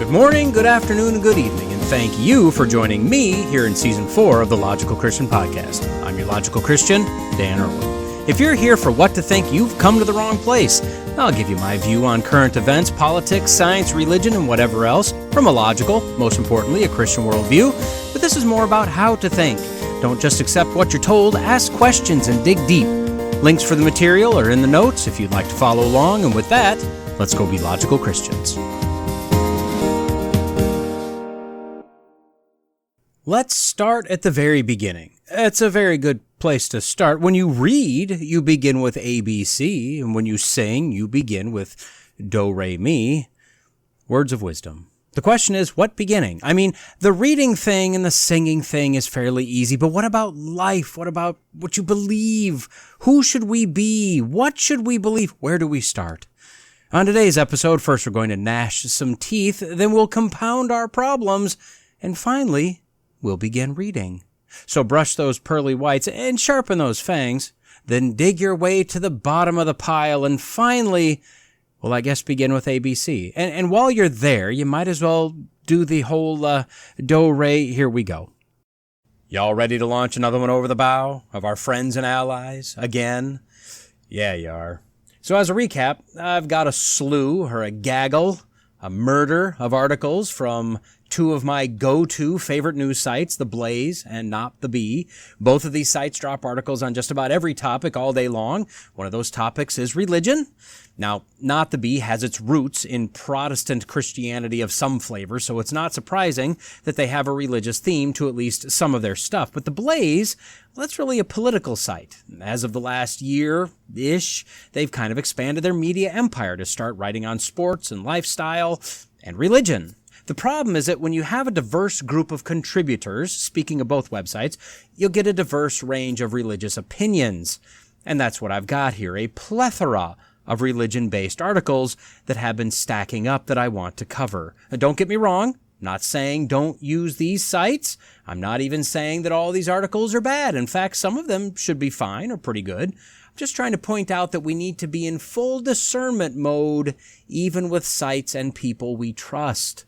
Good morning, good afternoon, and good evening, and thank you for joining me here in Season 4 of the Logical Christian Podcast. I'm your Logical Christian, Dan Irwin. If you're here for what to think, you've come to the wrong place. I'll give you my view on current events, politics, science, religion, and whatever else from a logical, most importantly, a Christian worldview. But this is more about how to think. Don't just accept what you're told, ask questions and dig deep. Links for the material are in the notes if you'd like to follow along, and with that, let's go be logical Christians. Let's start at the very beginning. It's a very good place to start. When you read, you begin with ABC, and when you sing, you begin with Do, Re, Mi. Words of wisdom. The question is, what beginning? I mean, the reading thing and the singing thing is fairly easy, but what about life? What about what you believe? Who should we be? What should we believe? Where do we start? On today's episode, first we're going to gnash some teeth, then we'll compound our problems, and finally, we'll begin reading. So brush those pearly whites and sharpen those fangs, then dig your way to the bottom of the pile, and finally, well, I guess begin with ABC. And while you're there, you might as well do the whole do, re, here we go. Y'all ready to launch another one over the bow of our friends and allies again? Yeah, you are. So as a recap, I've got a slew, or a gaggle, a murder of articles from two of my go-to favorite news sites, The Blaze and Not the Bee. Both of these sites drop articles on just about every topic all day long. One of those topics is religion. Now, Not the Bee has its roots in Protestant Christianity of some flavor, so it's not surprising that they have a religious theme to at least some of their stuff. But The Blaze, well, that's really a political site. As of the last year-ish, they've kind of expanded their media empire to start writing on sports and lifestyle and religion. The problem is that when you have a diverse group of contributors, speaking of both websites, you'll get a diverse range of religious opinions. And that's what I've got here, a plethora of religion-based articles that have been stacking up that I want to cover. Now, don't get me wrong, I'm not saying don't use these sites. I'm not even saying that all these articles are bad. In fact, some of them should be fine or pretty good. I'm just trying to point out that we need to be in full discernment mode, even with sites and people we trust.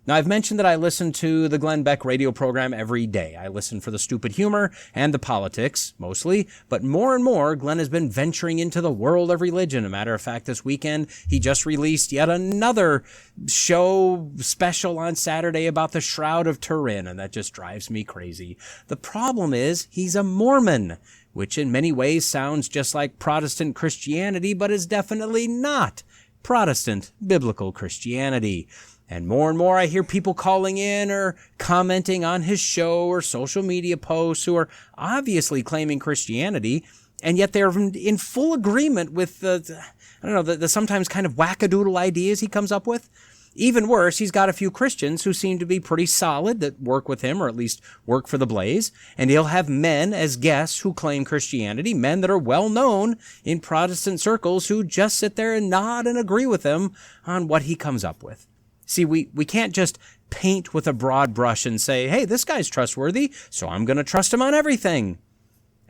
Now, I've mentioned that I listen to the Glenn Beck radio program every day. I listen for the stupid humor and the politics, mostly, but more and more, Glenn has been venturing into the world of religion. As a matter of fact, this weekend, he just released yet another show special on Saturday about the Shroud of Turin, and that just drives me crazy. The problem is, he's a Mormon, which in many ways sounds just like Protestant Christianity, but is definitely not Protestant biblical Christianity. And more I hear people calling in or commenting on his show or social media posts who are obviously claiming Christianity, and yet they're in full agreement with the sometimes kind of wackadoodle ideas he comes up with. Even worse, he's got a few Christians who seem to be pretty solid that work with him, or at least work for The Blaze, and he'll have men as guests who claim Christianity, men that are well known in Protestant circles who just sit there and nod and agree with him on what he comes up with. See, we can't just paint with a broad brush and say, hey, this guy's trustworthy, so I'm going to trust him on everything.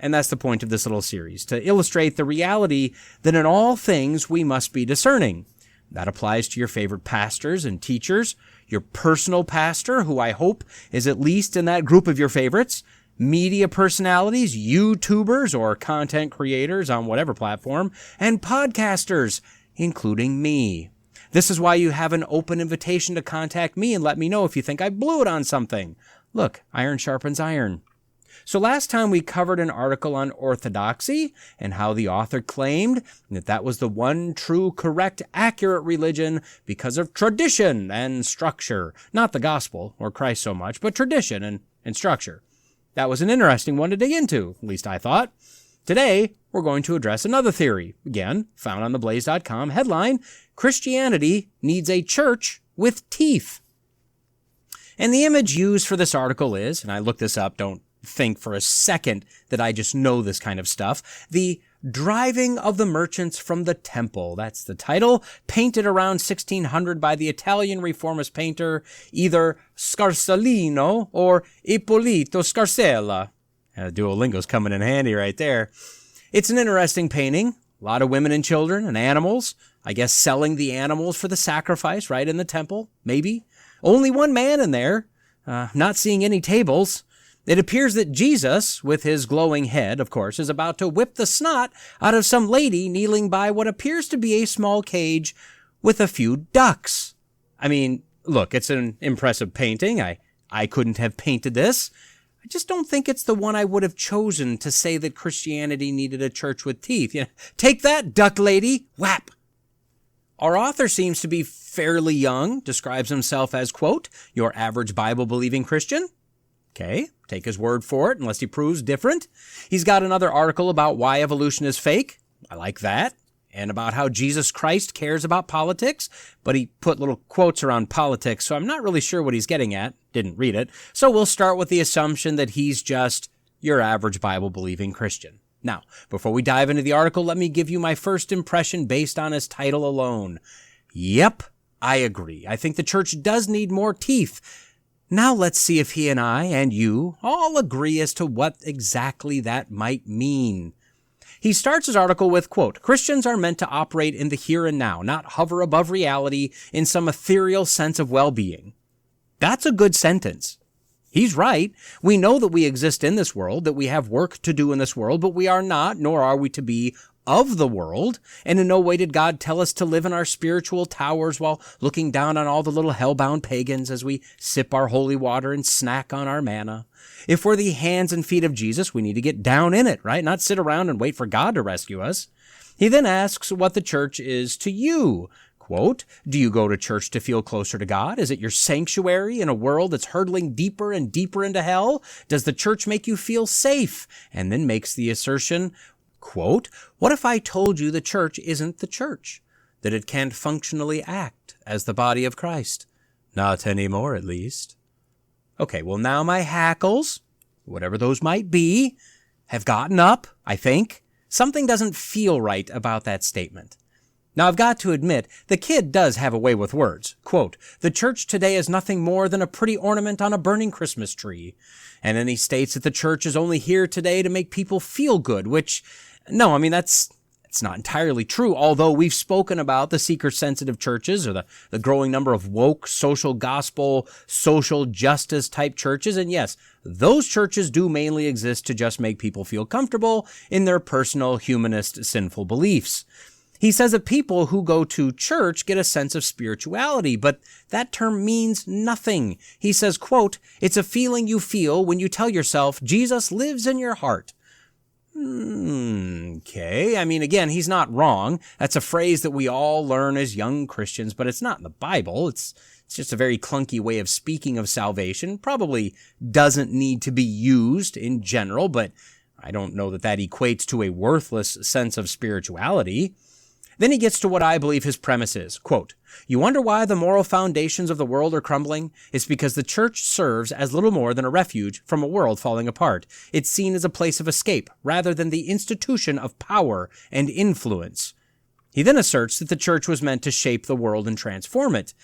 And that's the point of this little series, to illustrate the reality that in all things we must be discerning. That applies to your favorite pastors and teachers, your personal pastor, who I hope is at least in that group of your favorites, media personalities, YouTubers or content creators on whatever platform, and podcasters, including me. This is why you have an open invitation to contact me and let me know if you think I blew it on something. Look, iron sharpens iron. So last time we covered an article on orthodoxy and how the author claimed that that was the one true, correct, accurate religion because of tradition and structure. Not the gospel or Christ so much, but tradition and structure. That was an interesting one to dig into, at least I thought. Today, we're going to address another theory, again, found on theblaze.com, headline, Christianity needs a church with teeth. And the image used for this article is, and I looked this up, don't think for a second that I just know this kind of stuff, the Driving of the Merchants from the Temple. That's the title, painted around 1600 by the Italian Reformist painter, either Scarsellino or Ippolito Scarsella. Duolingo's coming in handy right there. It's an interesting painting. A lot of women and children and animals. I guess selling the animals for the sacrifice, right, in the temple, maybe. Only one man in there, not seeing any tables. It appears that Jesus, with his glowing head, of course, is about to whip the snot out of some lady kneeling by what appears to be a small cage with a few ducks. I mean, look, it's an impressive painting. I couldn't have painted this. I just don't think it's the one I would have chosen to say that Christianity needed a church with teeth. Take that, duck lady! Whap! Our author seems to be fairly young, describes himself as, quote, your average Bible-believing Christian. Okay, take his word for it, unless he proves different. He's got another article about why evolution is fake. I like that. And about how Jesus Christ cares about politics, but he put little quotes around politics, so I'm not really sure what he's getting at. Didn't read it. So we'll start with the assumption that he's just your average Bible-believing Christian. Now, before we dive into the article, let me give you my first impression based on his title alone. Yep, I agree. I think the church does need more teeth. Now let's see if he and I and you all agree as to what exactly that might mean. He starts his article with, quote, Christians are meant to operate in the here and now, not hover above reality in some ethereal sense of well-being. That's a good sentence. He's right. We know that we exist in this world, that we have work to do in this world, but we are not, nor are we to be, of the world, and in no way did God tell us to live in our spiritual towers while looking down on all the little hell-bound pagans as we sip our holy water and snack on our manna. If we're the hands and feet of Jesus, we need to get down in it, right? Not sit around and wait for God to rescue us. He then asks what the church is to you. Quote, do you go to church to feel closer to God? Is it your sanctuary in a world that's hurtling deeper and deeper into hell? Does the church make you feel safe? And then makes the assertion, quote, what if I told you the church isn't the church? That it can't functionally act as the body of Christ? Not anymore, at least. Okay, well now my hackles, whatever those might be, have gotten up, I think. Something doesn't feel right about that statement. Now, I've got to admit, the kid does have a way with words. Quote, the church today is nothing more than a pretty ornament on a burning Christmas tree. And then he states that the church is only here today to make people feel good, which, no, I mean, it's not entirely true, although we've spoken about the seeker-sensitive churches or the growing number of woke, social gospel, social justice type churches. And yes, those churches do mainly exist to just make people feel comfortable in their personal, humanist, sinful beliefs. He says that people who go to church get a sense of spirituality, but that term means nothing. He says, quote, it's a feeling you feel when you tell yourself Jesus lives in your heart. Okay, I mean, again, he's not wrong. That's a phrase that we all learn as young Christians, but it's not in the Bible. It's just a very clunky way of speaking of salvation. Probably doesn't need to be used in general, but I don't know that that equates to a worthless sense of spirituality. Then he gets to what I believe his premise is. Quote, you wonder why the moral foundations of the world are crumbling? It's because the church serves as little more than a refuge from a world falling apart. It's seen as a place of escape rather than the institution of power and influence. He then asserts that the church was meant to shape the world and transform it.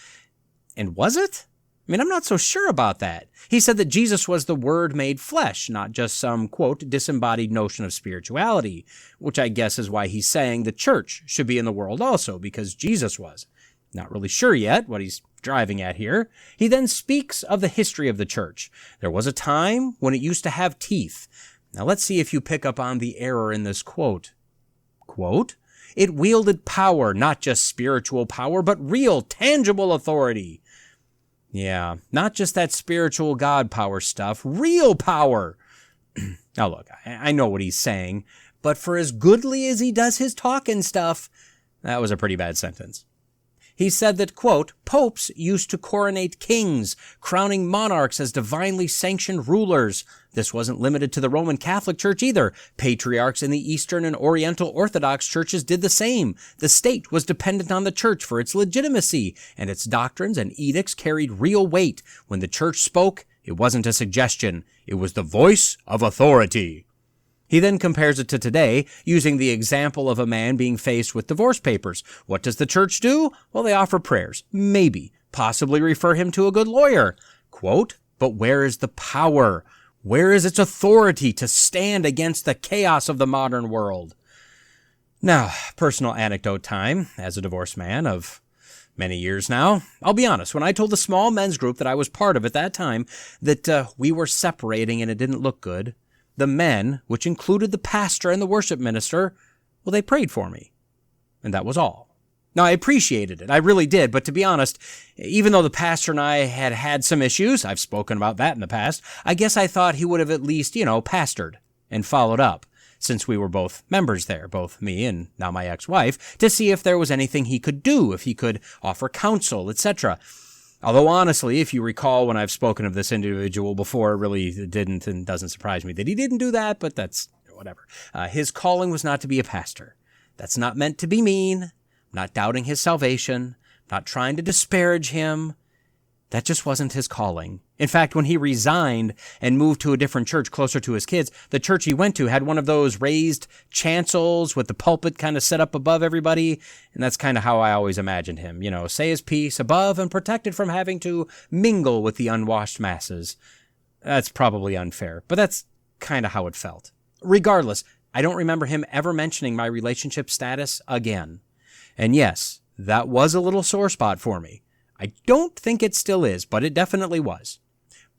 And was it? I mean, I'm not so sure about that. He said that Jesus was the Word made flesh, not just some, quote, disembodied notion of spirituality, which I guess is why he's saying the church should be in the world also, because Jesus was. Not really sure yet what he's driving at here. He then speaks of the history of the church. There was a time when it used to have teeth. Now let's see if you pick up on the error in this quote. Quote, it wielded power, not just spiritual power, but real, tangible authority. Yeah, not just that spiritual God power stuff, real power. Now look, I know what he's saying, but for as goodly as he does his talking stuff, that was a pretty bad sentence. He said that, quote, popes used to coronate kings, crowning monarchs as divinely sanctioned rulers. This wasn't limited to the Roman Catholic Church either. Patriarchs in the Eastern and Oriental Orthodox churches did the same. The state was dependent on the church for its legitimacy, and its doctrines and edicts carried real weight. When the church spoke, it wasn't a suggestion. It was the voice of authority. He then compares it to today, using the example of a man being faced with divorce papers. What does the church do? Well, they offer prayers. Maybe. Possibly refer him to a good lawyer. Quote, but where is the power? Where is its authority to stand against the chaos of the modern world? Now, personal anecdote time, as a divorced man of many years now. I'll be honest, when I told the small men's group that I was part of at that time that we were separating and it didn't look good, the men, which included the pastor and the worship minister, well, they prayed for me. And that was all. Now, I appreciated it. I really did. But to be honest, even though the pastor and I had had some issues, I've spoken about that in the past, I guess I thought he would have at least, pastored and followed up, since we were both members there, both me and now my ex-wife, to see if there was anything he could do, if he could offer counsel, etc. Although honestly, if you recall when I've spoken of this individual before, it really didn't and doesn't surprise me that he didn't do that, but that's whatever. His calling was not to be a pastor. That's not meant to be mean. Not doubting his salvation, not trying to disparage him. That just wasn't his calling. In fact, when he resigned and moved to a different church closer to his kids, the church he went to had one of those raised chancels with the pulpit kind of set up above everybody. And that's kind of how I always imagined him. Say his piece above and protected from having to mingle with the unwashed masses. That's probably unfair, but that's kind of how it felt. Regardless, I don't remember him ever mentioning my relationship status again. And yes, that was a little sore spot for me. I don't think it still is, but it definitely was.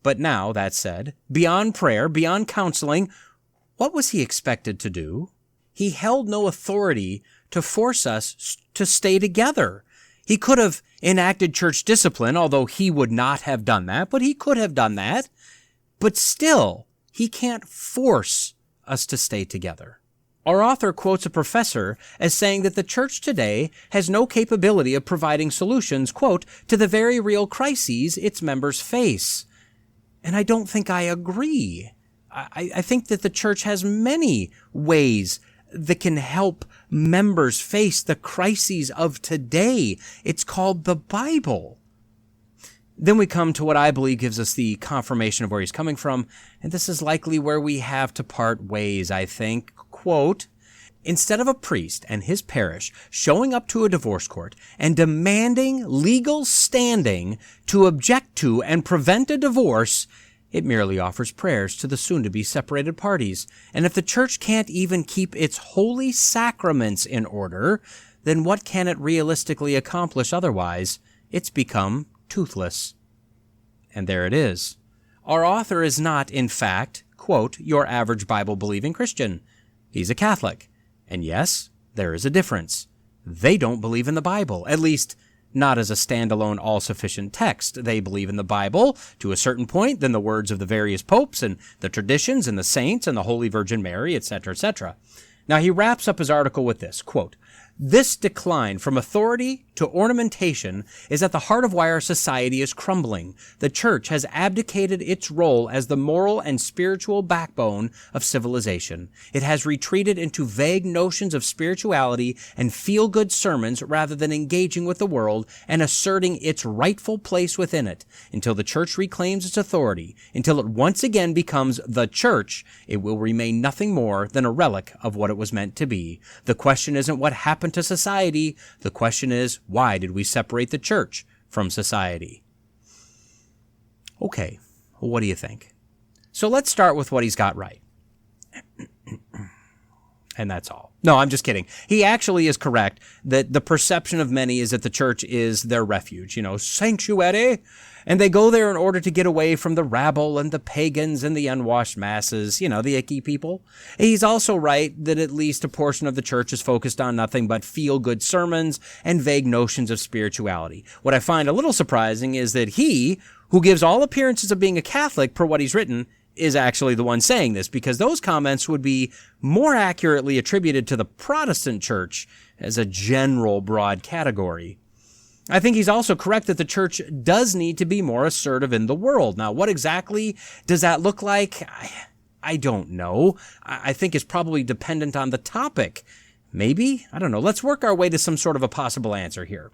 But now, that said, beyond prayer, beyond counseling, what was he expected to do? He held no authority to force us to stay together. He could have enacted church discipline, although he would not have done that, but he could have done that. But still, he can't force us to stay together. Our author quotes a professor as saying that the church today has no capability of providing solutions, quote, to the very real crises its members face. And I don't think I agree. I think that the church has many ways that can help members face the crises of today. It's called the Bible. Then we come to what I believe gives us the confirmation of where he's coming from, and this is likely where we have to part ways, I think. Quote, instead of a priest and his parish showing up to a divorce court and demanding legal standing to object to and prevent a divorce, it merely offers prayers to the soon-to-be separated parties. And if the church can't even keep its holy sacraments in order, then what can it realistically accomplish otherwise? It's become toothless. And there it is. Our author is not, in fact, quote, your average Bible-believing Christian. He's a Catholic. And yes, there is a difference. They don't believe in the Bible, at least not as a standalone all-sufficient text. They believe in the Bible to a certain point, then the words of the various popes and the traditions and the saints and the Holy Virgin Mary, etc., etc. Now he wraps up his article with this, quote, this decline from authority to ornamentation is at the heart of why our society is crumbling. The church has abdicated its role as the moral and spiritual backbone of civilization. It has retreated into vague notions of spirituality and feel-good sermons rather than engaging with the world and asserting its rightful place within it. Until the church reclaims its authority, until it once again becomes the church, it will remain nothing more than a relic of what it was meant to be. The question isn't what happened to society. The question is, why did we separate the church from society? Okay, well, what do you think? So let's start with what he's got right. And that's all. No, I'm just kidding. He actually is correct that the perception of many is that the church is their refuge, sanctuary. And they go there in order to get away from the rabble and the pagans and the unwashed masses, the icky people. He's also right that at least a portion of the church is focused on nothing but feel-good sermons and vague notions of spirituality. What I find a little surprising is that he, who gives all appearances of being a Catholic per what he's written, is actually the one saying this, because those comments would be more accurately attributed to the Protestant church as a general broad category. I think he's also correct that the church does need to be more assertive in the world. Now, what exactly does that look like? I don't know. I think it's probably dependent on the topic. Maybe? I don't know. Let's work our way to some sort of a possible answer here.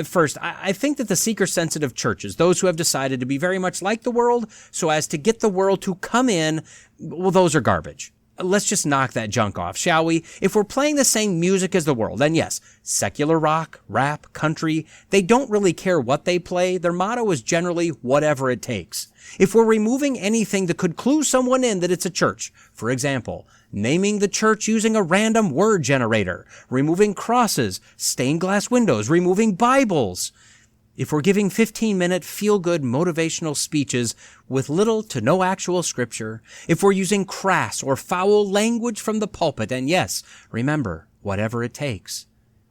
First, I think that the seeker-sensitive churches, those who have decided to be very much like the world so as to get the world to come in, well, those are garbage. Let's just knock that junk off, shall we? If we're playing the same music as the world, and yes, secular rock, rap, country, they don't really care what they play. Their motto is generally whatever it takes. If we're removing anything that could clue someone in that it's a church, for example, naming the church using a random word generator, removing crosses, stained glass windows, removing Bibles, if we're giving 15-minute feel-good motivational speeches with little to no actual scripture, if we're using crass or foul language from the pulpit, and yes, remember, whatever it takes.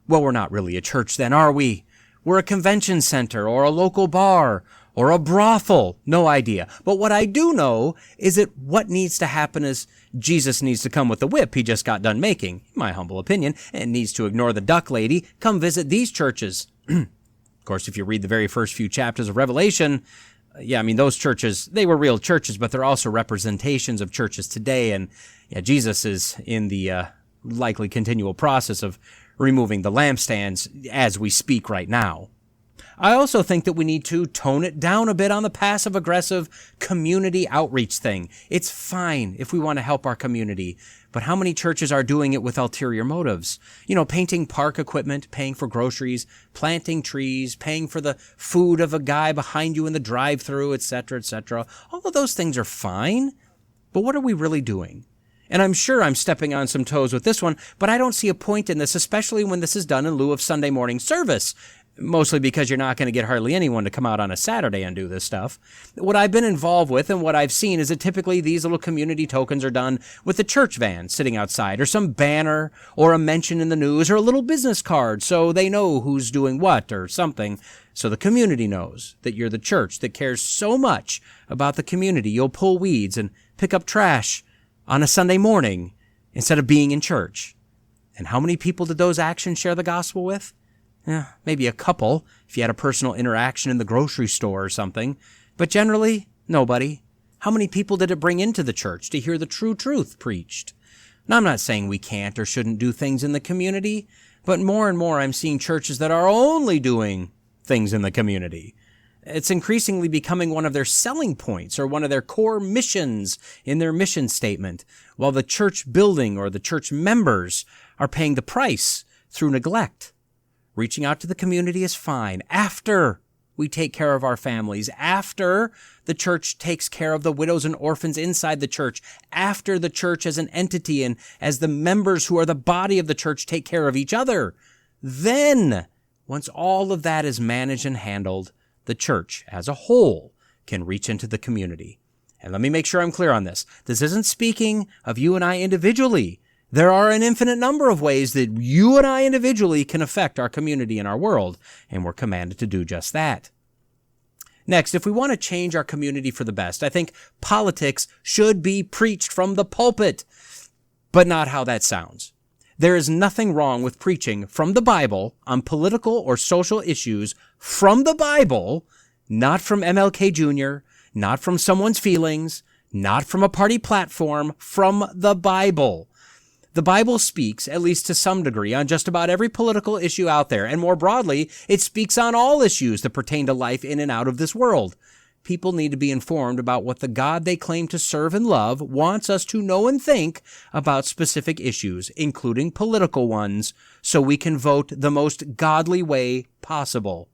Well, we're not really a church then, are we? We're a convention center or a local bar or a brothel. No idea. But what I do know is that what needs to happen is Jesus needs to come with the whip he just got done making, in my humble opinion, and needs to ignore the duck lady, come visit these churches. Of course, if you read the very first few chapters of Revelation, those churches, they were real churches, but they're also representations of churches today. And Jesus is in the likely continual process of removing the lampstands as we speak right now. I also think that we need to tone it down a bit on the passive-aggressive community outreach thing. It's fine if we want to help our community, but how many churches are doing it with ulterior motives? Painting park equipment, paying for groceries, planting trees, paying for the food of a guy behind you in the drive-thru, etc., etc. All of those things are fine, but what are we really doing? And I'm sure I'm stepping on some toes with this one, but I don't see a point in this, especially when this is done in lieu of Sunday morning service. Mostly because you're not going to get hardly anyone to come out on a Saturday and do this stuff. What I've been involved with and what I've seen is that typically these little community tokens are done with the church van sitting outside, or some banner, or a mention in the news, or a little business card so they know who's doing what or something. So the community knows that you're the church that cares so much about the community you'll pull weeds and pick up trash on a Sunday morning instead of being in church. And how many people did those actions share the gospel with? Maybe a couple, if you had a personal interaction in the grocery store or something. But generally, nobody. How many people did it bring into the church to hear the true truth preached? Now, I'm not saying we can't or shouldn't do things in the community, but more and more I'm seeing churches that are only doing things in the community. It's increasingly becoming one of their selling points or one of their core missions in their mission statement, while the church building or the church members are paying the price through neglect. Reaching out to the community is fine after we take care of our families, after the church takes care of the widows and orphans inside the church, after the church as an entity and as the members who are the body of the church take care of each other. Then, once all of that is managed and handled, the church as a whole can reach into the community. And let me make sure I'm clear on this. This isn't speaking of you and I individually. There are an infinite number of ways that you and I individually can affect our community and our world, and we're commanded to do just that. Next, if we want to change our community for the best, I think politics should be preached from the pulpit, but not how that sounds. There is nothing wrong with preaching from the Bible on political or social issues from the Bible, not from MLK Jr., not from someone's feelings, not from a party platform, from the Bible. The Bible speaks, at least to some degree, on just about every political issue out there, and more broadly, it speaks on all issues that pertain to life in and out of this world. People need to be informed about what the God they claim to serve and love wants us to know and think about specific issues, including political ones, so we can vote the most godly way possible.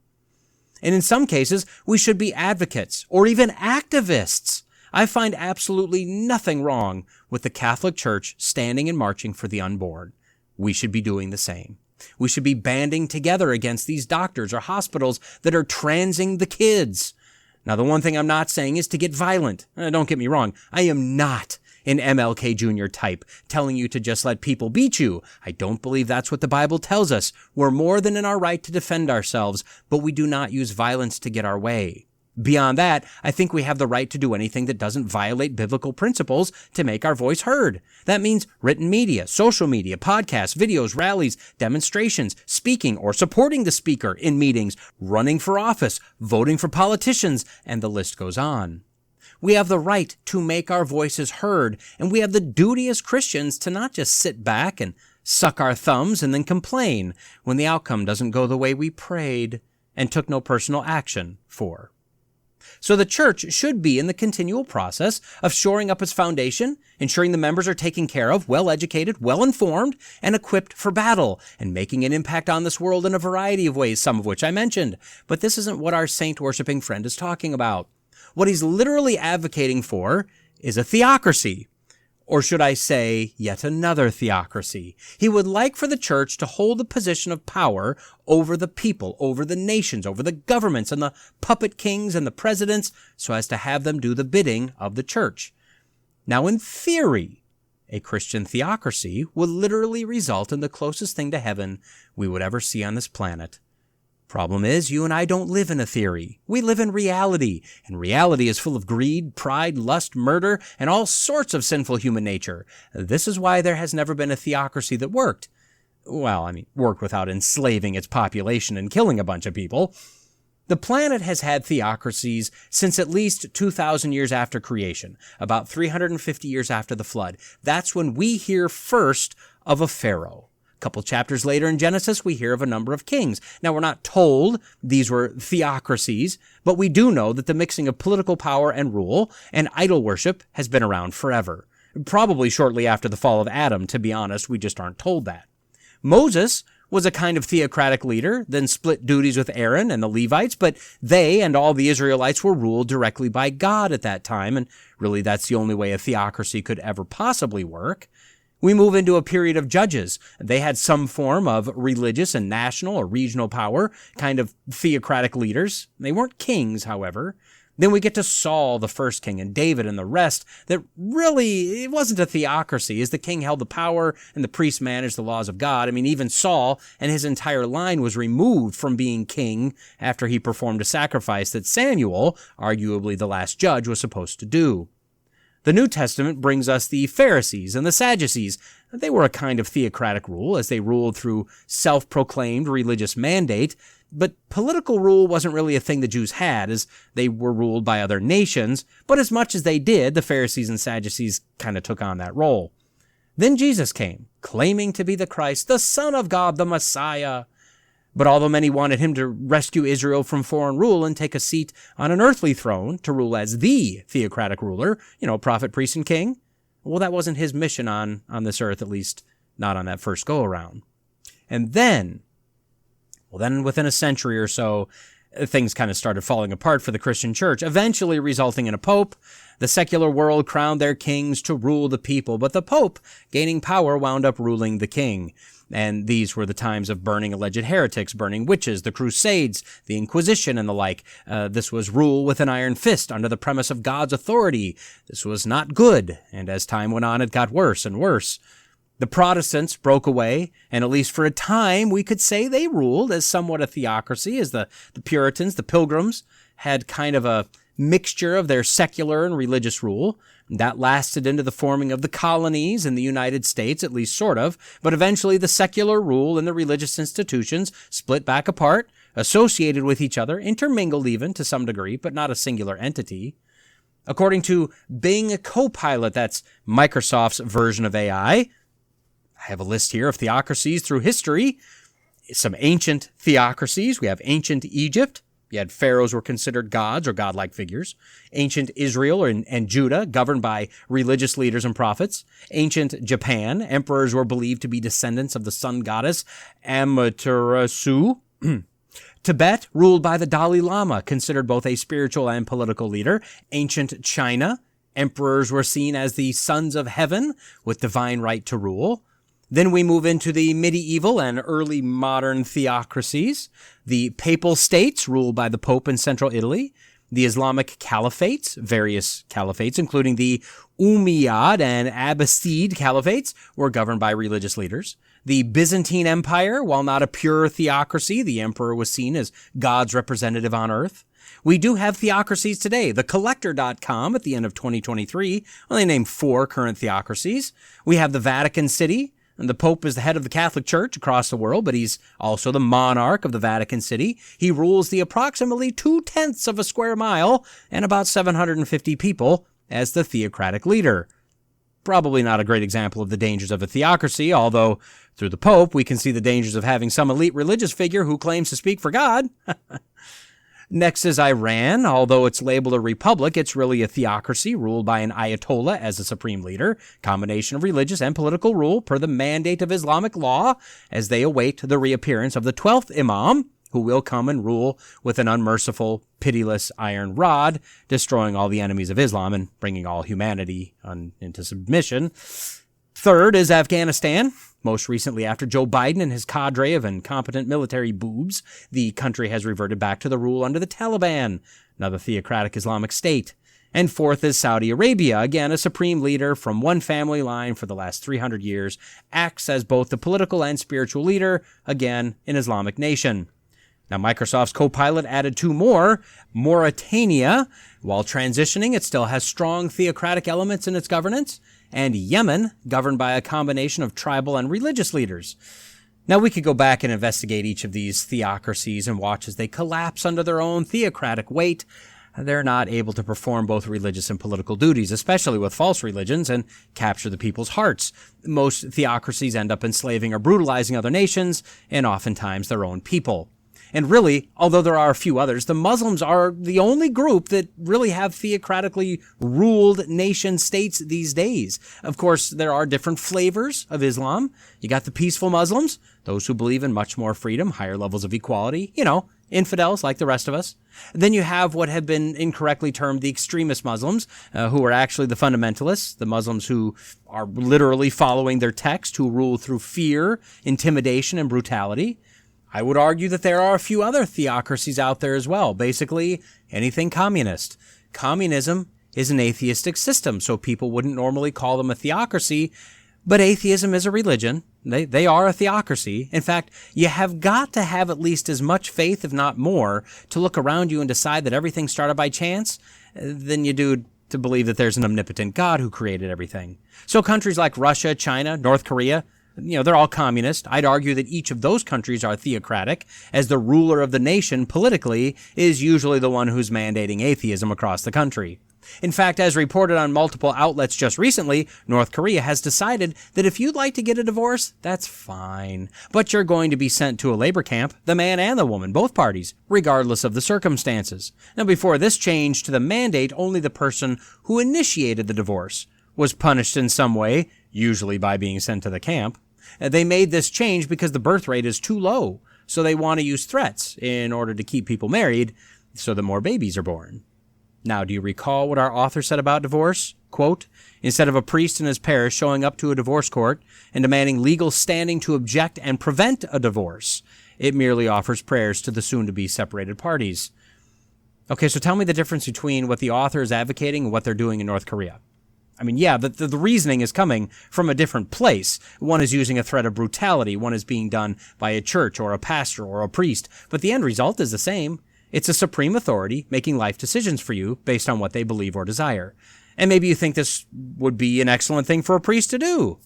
And in some cases, we should be advocates or even activists. I find absolutely nothing wrong with the Catholic Church standing and marching for the unborn. We should be doing the same. We should be banding together against these doctors or hospitals that are transing the kids. Now, the one thing I'm not saying is to get violent. Don't get me wrong. I am not an MLK Jr. type telling you to just let people beat you. I don't believe that's what the Bible tells us. We're more than in our right to defend ourselves, but we do not use violence to get our way. Beyond that, I think we have the right to do anything that doesn't violate biblical principles to make our voice heard. That means written media, social media, podcasts, videos, rallies, demonstrations, speaking or supporting the speaker in meetings, running for office, voting for politicians, and the list goes on. We have the right to make our voices heard, and we have the duty as Christians to not just sit back and suck our thumbs and then complain when the outcome doesn't go the way we prayed and took no personal action for. So the church should be in the continual process of shoring up its foundation, ensuring the members are taken care of, well-educated, well-informed, and equipped for battle, and making an impact on this world in a variety of ways, some of which I mentioned. But this isn't what our saint-worshipping friend is talking about. What he's literally advocating for is a theocracy. Or should I say, yet another theocracy. He would like for the church to hold the position of power over the people, over the nations, over the governments and the puppet kings and the presidents, so as to have them do the bidding of the church. Now, in theory, a Christian theocracy would literally result in the closest thing to heaven we would ever see on this planet. Problem is, you and I don't live in a theory. We live in reality, and reality is full of greed, pride, lust, murder, and all sorts of sinful human nature. This is why there has never been a theocracy that worked. Well, worked without enslaving its population and killing a bunch of people. The planet has had theocracies since at least 2,000 years after creation, about 350 years after the flood. That's when we hear first of a pharaoh. A couple chapters later in Genesis, we hear of a number of kings. Now, we're not told these were theocracies, but we do know that the mixing of political power and rule and idol worship has been around forever. Probably shortly after the fall of Adam, to be honest, we just aren't told that. Moses was a kind of theocratic leader, then split duties with Aaron and the Levites, but they and all the Israelites were ruled directly by God at that time, and really that's the only way a theocracy could ever possibly work. We move into a period of judges. They had some form of religious and national or regional power, kind of theocratic leaders. They weren't kings, however. Then we get to Saul, the first king, and David and the rest, that really, it wasn't a theocracy, as the king held the power and the priest managed the laws of God. Even Saul and his entire line was removed from being king after he performed a sacrifice that Samuel, arguably the last judge, was supposed to do. The New Testament brings us the Pharisees and the Sadducees. They were a kind of theocratic rule, as they ruled through self-proclaimed religious mandate, but political rule wasn't really a thing the Jews had, as they were ruled by other nations, but as much as they did, the Pharisees and Sadducees kind of took on that role. Then Jesus came, claiming to be the Christ, the Son of God, the Messiah. But although many wanted him to rescue Israel from foreign rule and take a seat on an earthly throne to rule as the theocratic ruler, prophet, priest, and king, well, that wasn't his mission on this earth, at least not on that first go-around. And then within a century or so, things kind of started falling apart for the Christian church, eventually resulting in a pope. The secular world crowned their kings to rule the people, but the pope, gaining power, wound up ruling the king. And these were the times of burning alleged heretics, burning witches, the Crusades, the Inquisition, and the like. This was rule with an iron fist under the premise of God's authority. This was not good, and as time went on, it got worse and worse. The Protestants broke away, and at least for a time, we could say they ruled as somewhat a theocracy, as the Puritans, the Pilgrims, had kind of a mixture of their secular and religious rule. That lasted into the forming of the colonies in the United States, at least sort of, but eventually the secular rule and the religious institutions split back apart, associated with each other, intermingled even to some degree, but not a singular entity. According to Bing Copilot, that's Microsoft's version of AI, I have a list here of theocracies through history. Some ancient theocracies. We have ancient Egypt. You had pharaohs were considered gods or godlike figures. Ancient Israel and Judah, governed by religious leaders and prophets. Ancient Japan, emperors were believed to be descendants of the sun goddess Amaterasu. Tibet, ruled by the Dalai Lama, considered both a spiritual and political leader. Ancient China, emperors were seen as the sons of heaven with divine right to rule. Then we move into the medieval and early modern theocracies, the papal states ruled by the Pope in central Italy, the Islamic caliphates, various caliphates, including the Umayyad and Abbasid caliphates, were governed by religious leaders. The Byzantine Empire, while not a pure theocracy, the emperor was seen as God's representative on earth. We do have theocracies today. The Collector.com at the end of 2023 only named 4 current theocracies. We have the Vatican City. And the Pope is the head of the Catholic Church across the world, but he's also the monarch of the Vatican City. He rules the approximately 2/10 of a square mile and about 750 people as the theocratic leader. Probably not a great example of the dangers of a theocracy, although through the Pope we can see the dangers of having some elite religious figure who claims to speak for God. Next is Iran. Although it's labeled a republic, it's really a theocracy ruled by an ayatollah as a supreme leader, combination of religious and political rule per the mandate of Islamic law as they await the reappearance of the 12th imam, who will come and rule with an unmerciful, pitiless iron rod, destroying all the enemies of Islam and bringing all humanity into submission. Third is Afghanistan. Most recently, after Joe Biden and his cadre of incompetent military boobs, the country has reverted back to the rule under the Taliban, another theocratic Islamic state. And fourth is Saudi Arabia, again a supreme leader from one family line for the last 300 years, acts as both the political and spiritual leader, again an Islamic nation. Now, Microsoft's Copilot added two more. Mauritania, while transitioning, it still has strong theocratic elements in its governance. And Yemen, governed by a combination of tribal and religious leaders. Now, we could go back and investigate each of these theocracies and watch as they collapse under their own theocratic weight. They're not able to perform both religious and political duties, especially with false religions, and capture the people's hearts. Most theocracies end up enslaving or brutalizing other nations, and oftentimes their own people. And really, although there are a few others, the Muslims are the only group that really have theocratically ruled nation states these days. Of course, there are different flavors of Islam. You got the peaceful Muslims, those who believe in much more freedom, higher levels of equality, infidels like the rest of us. Then you have what have been incorrectly termed the extremist Muslims, who are actually the fundamentalists, the Muslims who are literally following their text, who rule through fear, intimidation, and brutality. I would argue that there are a few other theocracies out there as well. Basically, anything communist. Communism is an atheistic system, so people wouldn't normally call them a theocracy, but atheism is a religion. They are a theocracy. In fact, you have got to have at least as much faith, if not more, to look around you and decide that everything started by chance than you do to believe that there's an omnipotent God who created everything. So countries like Russia, China, North Korea, they're all communist. I'd argue that each of those countries are theocratic, as the ruler of the nation politically is usually the one who's mandating atheism across the country. In fact, as reported on multiple outlets just recently, North Korea has decided that if you'd like to get a divorce, that's fine. But you're going to be sent to a labor camp, the man and the woman, both parties, regardless of the circumstances. Now, before this change to the mandate, only the person who initiated the divorce was punished in some way, usually by being sent to the camp. They made this change because the birth rate is too low, so they want to use threats in order to keep people married so that more babies are born. Now, do you recall what our author said about divorce? Quote, instead of a priest in his parish showing up to a divorce court and demanding legal standing to object and prevent a divorce, it merely offers prayers to the soon-to-be separated parties. Okay, so tell me the difference between what the author is advocating and what they're doing in North Korea. I mean, yeah, the reasoning is coming from a different place. One is using a threat of brutality. One is being done by a church or a pastor or a priest. But the end result is the same. It's a supreme authority making life decisions for you based on what they believe or desire. And maybe you think this would be an excellent thing for a priest to do.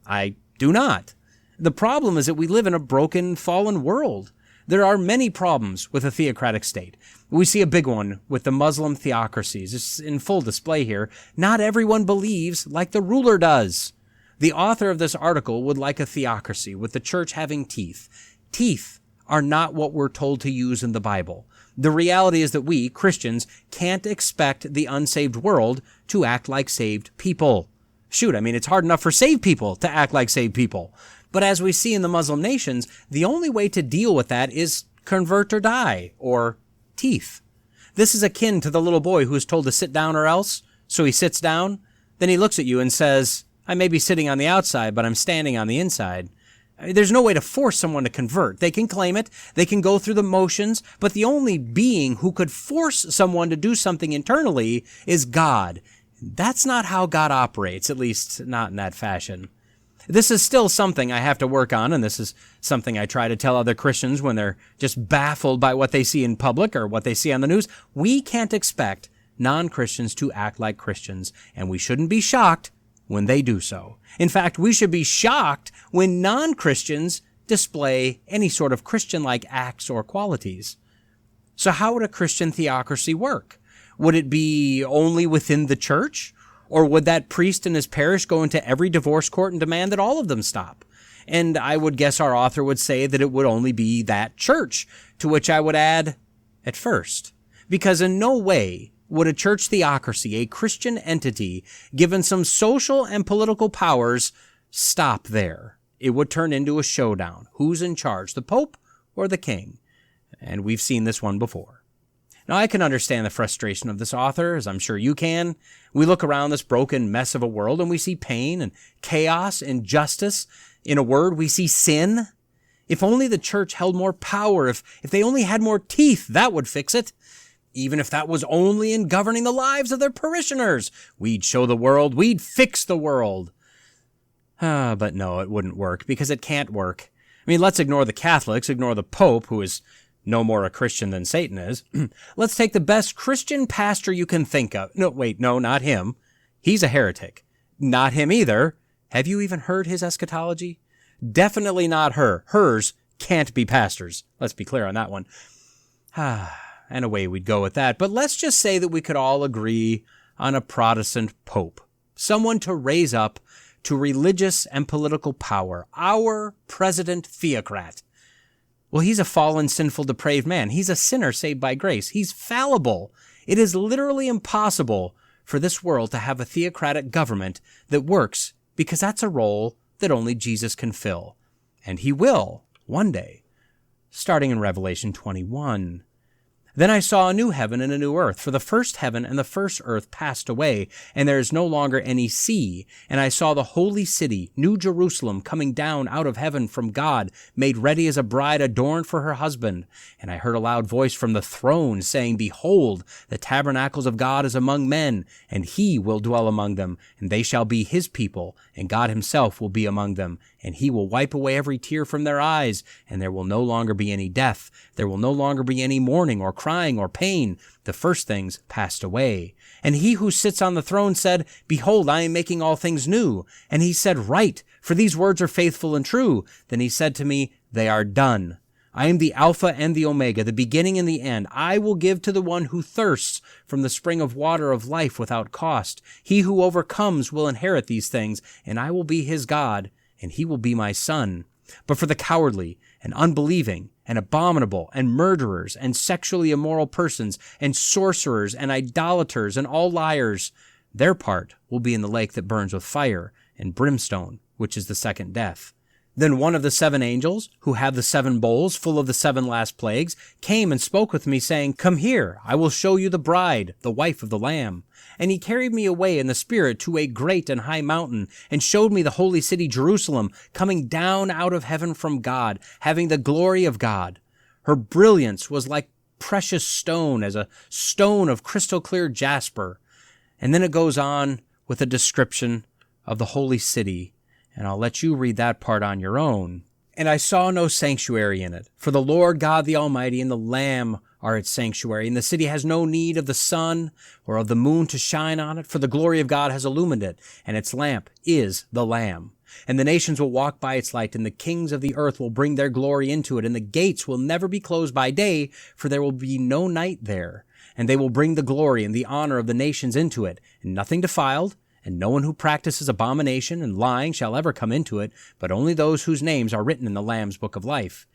I do not. The problem is that we live in a broken, fallen world. There are many problems with a theocratic state. We see a big one with the Muslim theocracies. It's in full display here. Not everyone believes like the ruler does. The author of this article would like a theocracy with the church having teeth. Teeth are not what we're told to use in the Bible. The reality is that we, Christians, can't expect the unsaved world to act like saved people. Shoot, I mean, it's hard enough for saved people to act like saved people. But as we see in the Muslim nations, the only way to deal with that is convert or die, or teeth. This is akin to the little boy who is told to sit down or else, so he sits down. Then he looks at you and says, I may be sitting on the outside, but I'm standing on the inside. There's no way to force someone to convert. They can claim it, they can go through the motions, but the only being who could force someone to do something internally is God. That's not how God operates, at least not in that fashion. This is still something I have to work on, and this is something I try to tell other Christians when they're just baffled by what they see in public or what they see on the news. We can't expect non-Christians to act like Christians, and we shouldn't be shocked when they do so. In fact, we should be shocked when non-Christians display any sort of Christian-like acts or qualities. So how would a Christian theocracy work? Would it be only within the church? Or would that priest in his parish go into every divorce court and demand that all of them stop? And I would guess our author would say that it would only be that church, to which I would add, at first, because in no way would a church theocracy, a Christian entity, given some social and political powers, stop there. It would turn into a showdown. Who's in charge, the Pope or the King? And we've seen this one before. Now, I can understand the frustration of this author, as I'm sure you can. We look around this broken mess of a world and we see pain and chaos, injustice. In a word, we see sin. If only the church held more power, if they only had more teeth, that would fix it. Even if that was only in governing the lives of their parishioners, we'd show the world, we'd fix the world. But no, it wouldn't work, because it can't work. I mean, let's ignore the Catholics, ignore the Pope, who is no more a Christian than Satan is. Let's take the best Christian pastor you can think of. No, wait, no, not him. He's a heretic. Not him either. Have you even heard his eschatology? Definitely not her. Hers can't be pastors. Let's be clear on that one. And away we'd go with that. But let's just say that we could all agree on a Protestant Pope. Someone to raise up to religious and political power. Our president theocrat. Well, he's a fallen, sinful, depraved man. He's a sinner saved by grace. He's fallible. It is literally impossible for this world to have a theocratic government that works, because that's a role that only Jesus can fill. And he will, one day, starting in Revelation 21. Then I saw a new heaven and a new earth, for the first heaven and the first earth passed away, and there is no longer any sea. And I saw the holy city, New Jerusalem, coming down out of heaven from God, made ready as a bride adorned for her husband. And I heard a loud voice from the throne, saying, Behold, the tabernacles of God is among men, and he will dwell among them, and they shall be his people, and God himself will be among them. And he will wipe away every tear from their eyes, and there will no longer be any death. There will no longer be any mourning or crying or pain. The first things passed away. And he who sits on the throne said, Behold, I am making all things new. And he said, Write, for these words are faithful and true. Then he said to me, They are done. I am the Alpha and the Omega, the beginning and the end. I will give to the one who thirsts from the spring of water of life without cost. He who overcomes will inherit these things, and I will be his God, and he will be my son. But for the cowardly and unbelieving and abominable and murderers and sexually immoral persons and sorcerers and idolaters and all liars, their part will be in the lake that burns with fire and brimstone, which is the second death. Then one of the 7 angels, who had the 7 bowls full of the 7 last plagues, came and spoke with me, saying, Come here, I will show you the bride, the wife of the Lamb. And he carried me away in the Spirit to a great and high mountain, and showed me the holy city Jerusalem, coming down out of heaven from God, having the glory of God. Her brilliance was like precious stone, as a stone of crystal clear jasper. And then it goes on with a description of the holy city, and I'll let you read that part on your own. And I saw no sanctuary in it, for the Lord God the Almighty and the Lamb are its sanctuary, and the city has no need of the sun or of the moon to shine on it, for the glory of God has illumined it, and its lamp is the Lamb. And the nations will walk by its light, and the kings of the earth will bring their glory into it, and the gates will never be closed by day, for there will be no night there. And they will bring the glory and the honor of the nations into it, and nothing defiled, and no one who practices abomination and lying shall ever come into it, but only those whose names are written in the Lamb's book of life.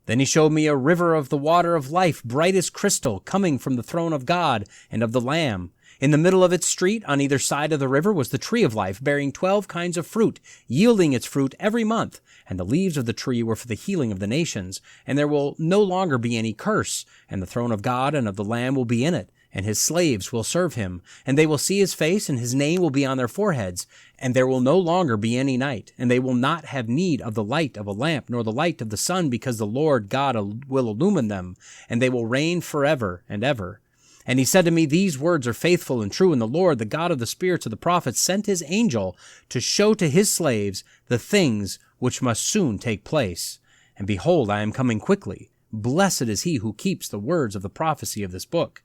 Then he showed me a river of the water of life, bright as crystal, coming from the throne of God and of the Lamb. In the middle of its street, on either side of the river, was the tree of life, bearing 12 kinds of fruit, yielding its fruit every month. And the leaves of the tree were for the healing of the nations. And there will no longer be any curse, and the throne of God and of the Lamb will be in it, and his slaves will serve him. And they will see his face, and his name will be on their foreheads. And there will no longer be any night, and they will not have need of the light of a lamp, nor the light of the sun, because the Lord God will illumine them, and they will reign forever and ever. And he said to me, These words are faithful and true, and the Lord, the God of the spirits of the prophets, sent his angel to show to his slaves the things which must soon take place. And behold, I am coming quickly. Blessed is he who keeps the words of the prophecy of this book.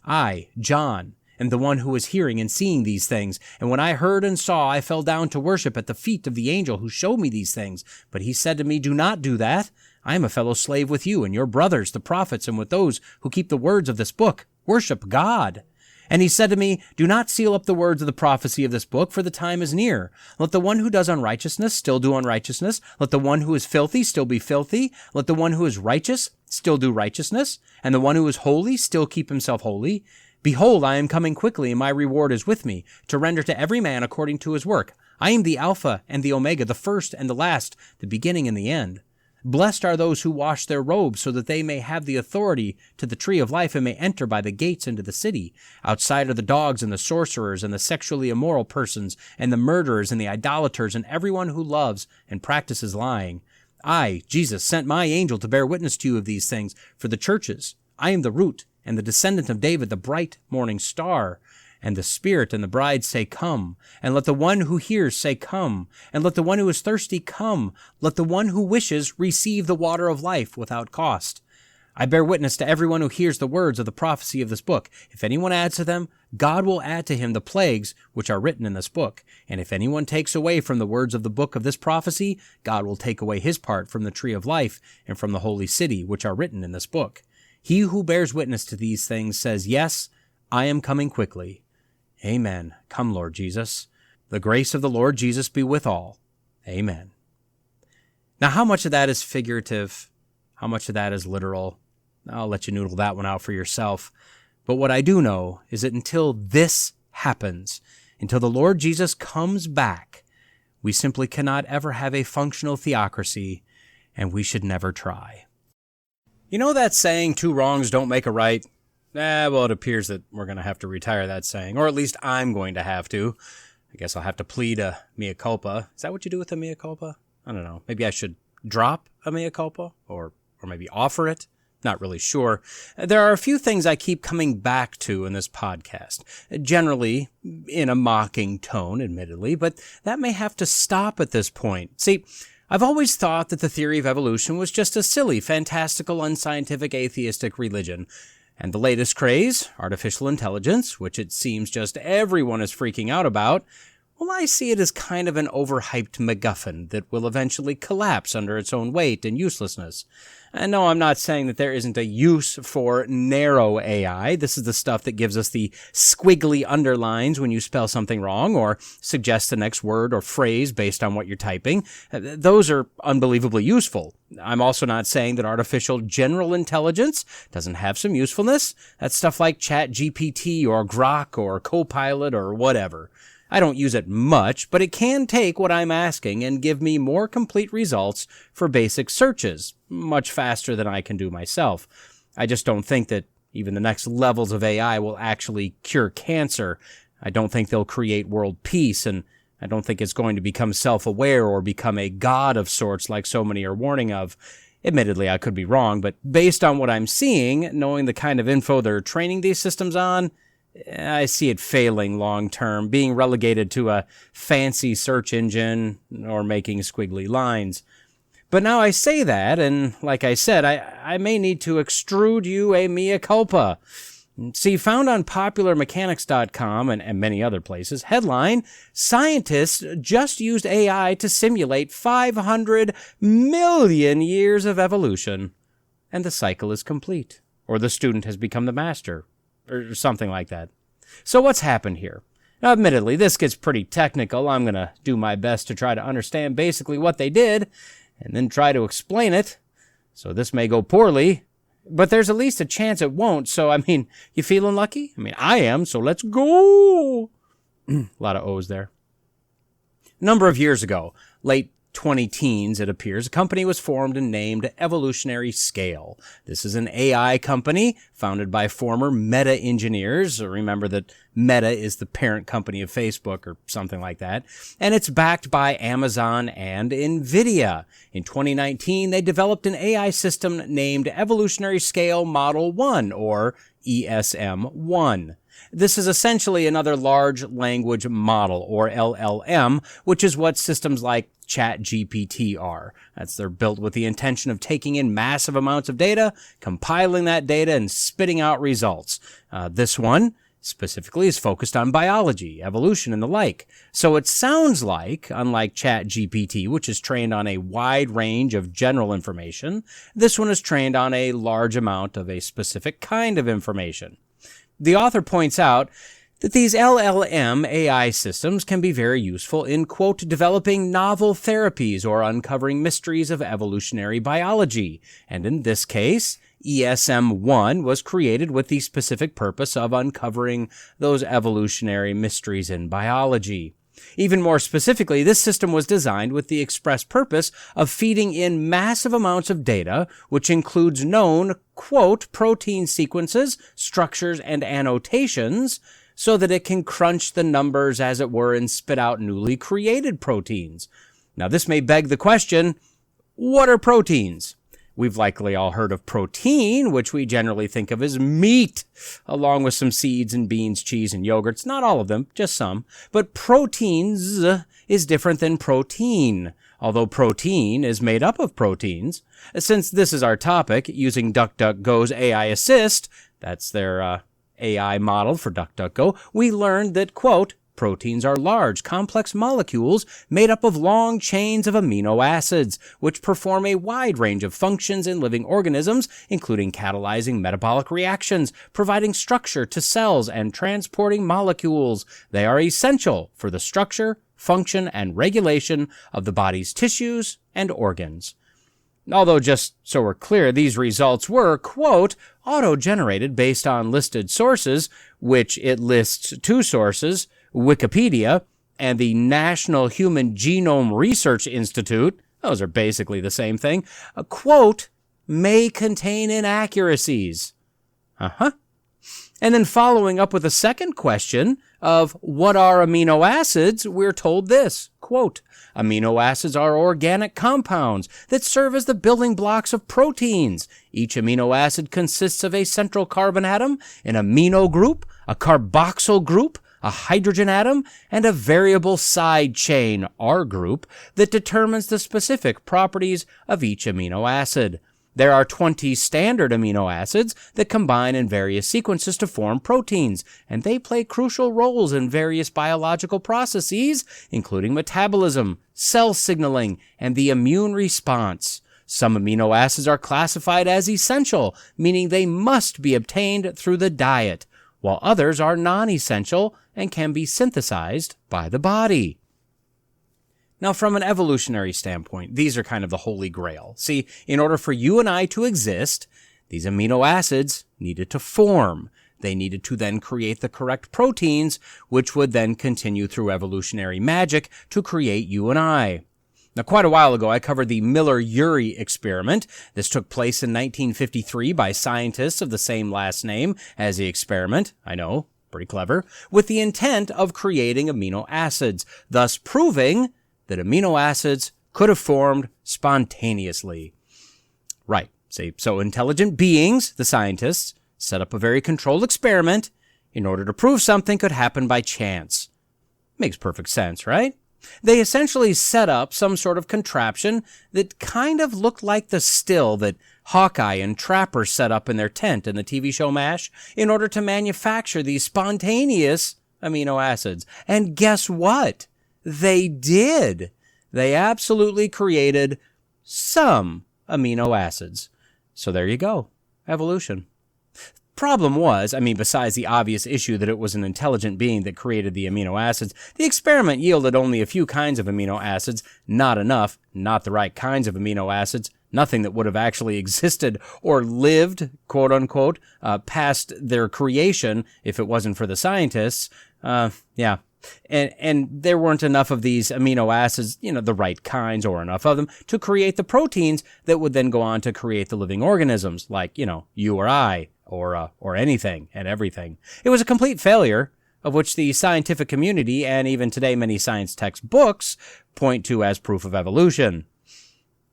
I, John, am the one who was hearing and seeing these things. And when I heard and saw, I fell down to worship at the feet of the angel who showed me these things. But he said to me, Do not do that. I am a fellow slave with you and your brothers, the prophets, and with those who keep the words of this book. Worship God. And he said to me, Do not seal up the words of the prophecy of this book, for the time is near. Let the one who does unrighteousness still do unrighteousness. Let the one who is filthy still be filthy. Let the one who is righteous still do righteousness, and the one who is holy still keep himself holy. Behold, I am coming quickly, and my reward is with me, to render to every man according to his work. I am the Alpha and the Omega, the first and the last, the beginning and the end. Blessed are those who wash their robes, so that they may have the authority to the tree of life and may enter by the gates into the city. Outside are the dogs and the sorcerers and the sexually immoral persons and the murderers and the idolaters and everyone who loves and practices lying. I, Jesus, sent my angel to bear witness to you of these things for the churches. I am the root and the descendant of David, the bright morning star. And the Spirit and the bride say, Come. And let the one who hears say, Come. And let the one who is thirsty come. Let the one who wishes receive the water of life without cost. I bear witness to everyone who hears the words of the prophecy of this book. If anyone adds to them, God will add to him the plagues which are written in this book. And if anyone takes away from the words of the book of this prophecy, God will take away his part from the tree of life and from the holy city which are written in this book. He who bears witness to these things says, Yes, I am coming quickly. Amen. Come, Lord Jesus. The grace of the Lord Jesus be with all. Amen. Now, how much of that is figurative? How much of that is literal? I'll let you noodle that one out for yourself. But what I do know is that until this happens, until the Lord Jesus comes back, we simply cannot ever have a functional theocracy, and we should never try. You know that saying, 2 wrongs don't make a right? Well, it appears that we're going to have to retire that saying, or at least I'm going to have to. I guess I'll have to plead a mea culpa. Is that what you do with a mea culpa? I don't know. Maybe I should drop a mea culpa, or maybe offer it. Not really sure. There are a few things I keep coming back to in this podcast, generally in a mocking tone, admittedly, but that may have to stop at this point. See, I've always thought that the theory of evolution was just a silly, fantastical, unscientific, atheistic religion. And the latest craze, artificial intelligence, which it seems just everyone is freaking out about, well, I see it as kind of an overhyped MacGuffin that will eventually collapse under its own weight and uselessness. And no, I'm not saying that there isn't a use for narrow AI. This is the stuff that gives us the squiggly underlines when you spell something wrong or suggest the next word or phrase based on what you're typing. Those are unbelievably useful. I'm also not saying that artificial general intelligence doesn't have some usefulness. That's stuff like ChatGPT or Grok or Copilot or whatever. I don't use it much, but it can take what I'm asking and give me more complete results for basic searches, much faster than I can do myself. I just don't think that even the next levels of AI will actually cure cancer. I don't think they'll create world peace, and I don't think it's going to become self-aware or become a god of sorts like so many are warning of. Admittedly, I could be wrong, but based on what I'm seeing, knowing the kind of info they're training these systems on, I see it failing long-term, being relegated to a fancy search engine or making squiggly lines. But now I say that, and like I said, I may need to extrude you a mea culpa. See, found on popularmechanics.com and many other places, headline, Scientists just used AI to simulate 500 million years of evolution. And the cycle is complete. Or the student has become the master. Or something like that. So what's happened here? Now, admittedly, this gets pretty technical. I'm going to do my best to try to understand basically what they did, and then try to explain it. So this may go poorly, but there's at least a chance it won't. So, I mean, you feeling lucky? I mean, I am, so let's go. A lot of O's there. A number of years ago, late 20-teens, it appears, a company was formed and named Evolutionary Scale. This is an AI company founded by former Meta engineers. Remember that Meta is the parent company of Facebook or something like that. And it's backed by Amazon and NVIDIA. In 2019, they developed an AI system named Evolutionary Scale Model 1, or ESM1. This is essentially another large language model, or LLM, which is what systems like ChatGPT are. They're built with the intention of taking in massive amounts of data, compiling that data, and spitting out results. This one specifically is focused on biology, evolution, and the like. So it sounds like, unlike ChatGPT, which is trained on a wide range of general information, this one is trained on a large amount of a specific kind of information. The author points out that these LLM AI systems can be very useful in, quote, developing novel therapies or uncovering mysteries of evolutionary biology. And in this case, ESM-1 was created with the specific purpose of uncovering those evolutionary mysteries in biology. Even more specifically, this system was designed with the express purpose of feeding in massive amounts of data, which includes known, quote, protein sequences, structures, and annotations, so that it can crunch the numbers, as it were, and spit out newly created proteins. Now, this may beg the question, what are proteins? We've likely all heard of protein, which we generally think of as meat, along with some seeds and beans, cheese, and yogurts. Not all of them, just some. But proteins is different than protein, although protein is made up of proteins. Since this is our topic, using DuckDuckGo's AI Assist, that's their AI model for DuckDuckGo, we learned that, quote, proteins are large, complex molecules made up of long chains of amino acids, which perform a wide range of functions in living organisms, including catalyzing metabolic reactions, providing structure to cells, and transporting molecules. They are essential for the structure, function, and regulation of the body's tissues and organs. Although, just so we're clear, these results were, quote, auto-generated based on listed sources, which it lists two sources, Wikipedia and the National Human Genome Research Institute, those are basically the same thing, a quote, may contain inaccuracies. And then following up with a second question of what are amino acids, we're told this, quote, amino acids are organic compounds that serve as the building blocks of proteins. Each amino acid consists of a central carbon atom, an amino group, a carboxyl group, a hydrogen atom, and a variable side chain, R group, that determines the specific properties of each amino acid. There are 20 standard amino acids that combine in various sequences to form proteins, and they play crucial roles in various biological processes, including metabolism, cell signaling, and the immune response. Some amino acids are classified as essential, meaning they must be obtained through the diet, while others are non-essential and can be synthesized by the body. Now, from an evolutionary standpoint, these are kind of the holy grail. See, in order for you and I to exist, these amino acids needed to form. They needed to then create the correct proteins, which would then continue through evolutionary magic to create you and I. Now, quite a while ago, I covered the Miller-Urey experiment. This took place in 1953 by scientists of the same last name as the experiment. I know, pretty clever. With the intent of creating amino acids, thus proving that amino acids could have formed spontaneously. Right. So intelligent beings, the scientists, set up a very controlled experiment in order to prove something could happen by chance. Makes perfect sense, right? They essentially set up some sort of contraption that kind of looked like the still that Hawkeye and Trapper set up in their tent in the TV show MASH in order to manufacture these spontaneous amino acids. And guess what? They did. They absolutely created some amino acids. So there you go. Evolution. Problem was, besides the obvious issue that it was an intelligent being that created the amino acids, the experiment yielded only a few kinds of amino acids, not enough, not the right kinds of amino acids, nothing that would have actually existed or lived, quote unquote, past their creation if it wasn't for the scientists. And there weren't enough of these amino acids, the right kinds or enough of them to create the proteins that would then go on to create the living organisms like, you or I or anything and everything. It was a complete failure, of which the scientific community and even today many science textbooks point to as proof of evolution.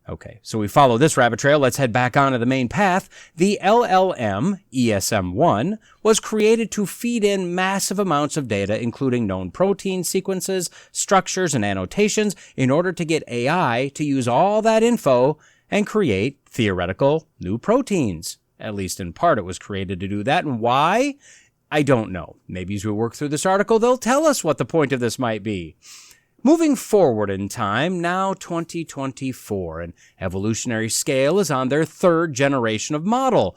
Okay, so we follow this rabbit trail. Let's head back onto the main path. The LLM, ESM-1, was created to feed in massive amounts of data, including known protein sequences, structures, and annotations, in order to get AI to use all that info and create theoretical new proteins. At least in part, it was created to do that. And why? I don't know. Maybe as we work through this article, they'll tell us what the point of this might be. Moving forward in time, now 2024, and evolutionary scale is on their third generation of model,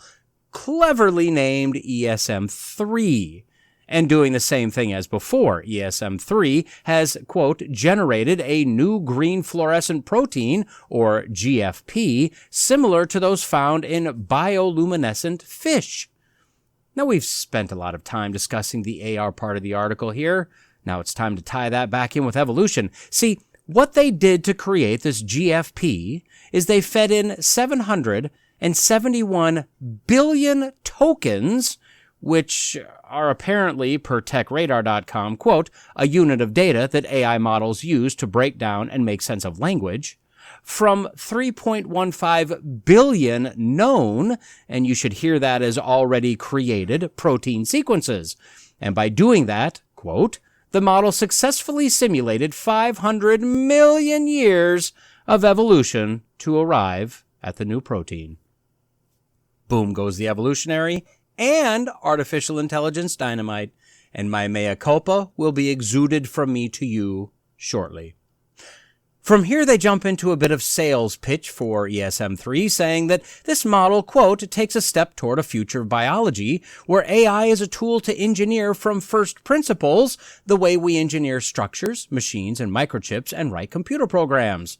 cleverly named ESM-3. and doing the same thing as before. ESM3 has, quote, generated a new green fluorescent protein, or GFP, similar to those found in bioluminescent fish. Now, we've spent a lot of time discussing the AR part of the article here. Now it's time to tie that back in with evolution. See, what they did to create this GFP is they fed in 771 billion tokens, which are apparently, per techradar.com, quote, a unit of data that AI models use to break down and make sense of language, from 3.15 billion known, and you should hear that as already created, protein sequences. And by doing that, quote, the model successfully simulated 500 million years of evolution to arrive at the new protein. Boom goes the evolutionary and artificial intelligence dynamite, and my mea culpa will be exuded from me to you shortly. From here, they jump into a bit of sales pitch for ESM3, saying that this model, quote, takes a step toward a future of biology where AI is a tool to engineer from first principles the way we engineer structures, machines, and microchips and write computer programs.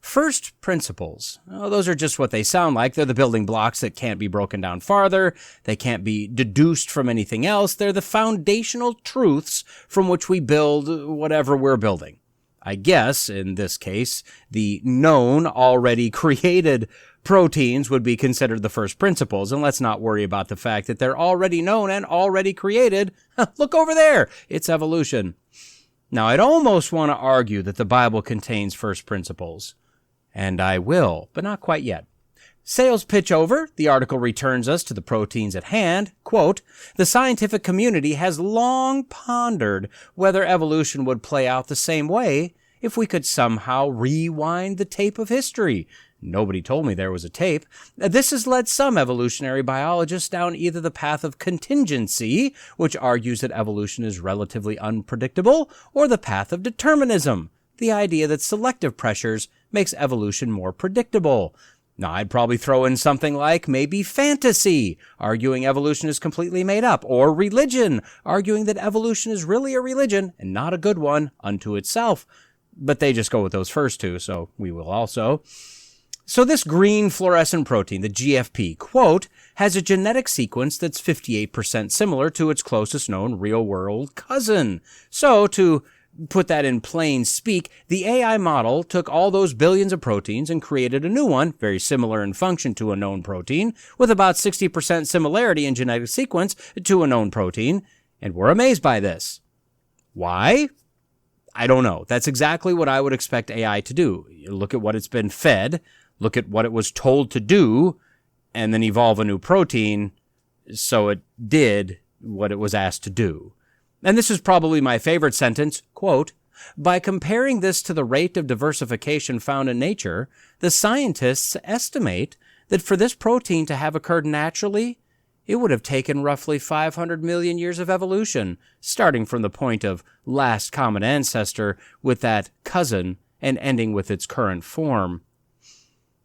First principles, those are just what they sound like. They're the building blocks that can't be broken down farther. They can't be deduced from anything else. They're the foundational truths from which we build whatever we're building. I guess, in this case, the known, already created proteins would be considered the first principles, and let's not worry about the fact that they're already known and already created. Look over there! It's evolution. Now, I'd almost want to argue that the Bible contains first principles. And I will, but not quite yet. Sales pitch over, the article returns us to the proteins at hand. Quote, the scientific community has long pondered whether evolution would play out the same way if we could somehow rewind the tape of history. Nobody told me there was a tape. This has led some evolutionary biologists down either the path of contingency, which argues that evolution is relatively unpredictable, or the path of determinism, the idea that selective pressures makes evolution more predictable. Now, I'd probably throw in something like maybe fantasy, arguing evolution is completely made up, or religion, arguing that evolution is really a religion and not a good one unto itself. But they just go with those first two, so we will also. So this green fluorescent protein, the GFP, quote, has a genetic sequence that's 58% similar to its closest known real-world cousin. So to put that in plain speak, the AI model took all those billions of proteins and created a new one, very similar in function to a known protein, with about 60% similarity in genetic sequence to a known protein, and we're amazed by this. Why? I don't know. That's exactly what I would expect AI to do. You look at what it's been fed, look at what it was told to do, and then evolve a new protein so it did what it was asked to do. And this is probably my favorite sentence, quote, by comparing this to the rate of diversification found in nature, the scientists estimate that for this protein to have occurred naturally, it would have taken roughly 500 million years of evolution, starting from the point of last common ancestor with that cousin and ending with its current form.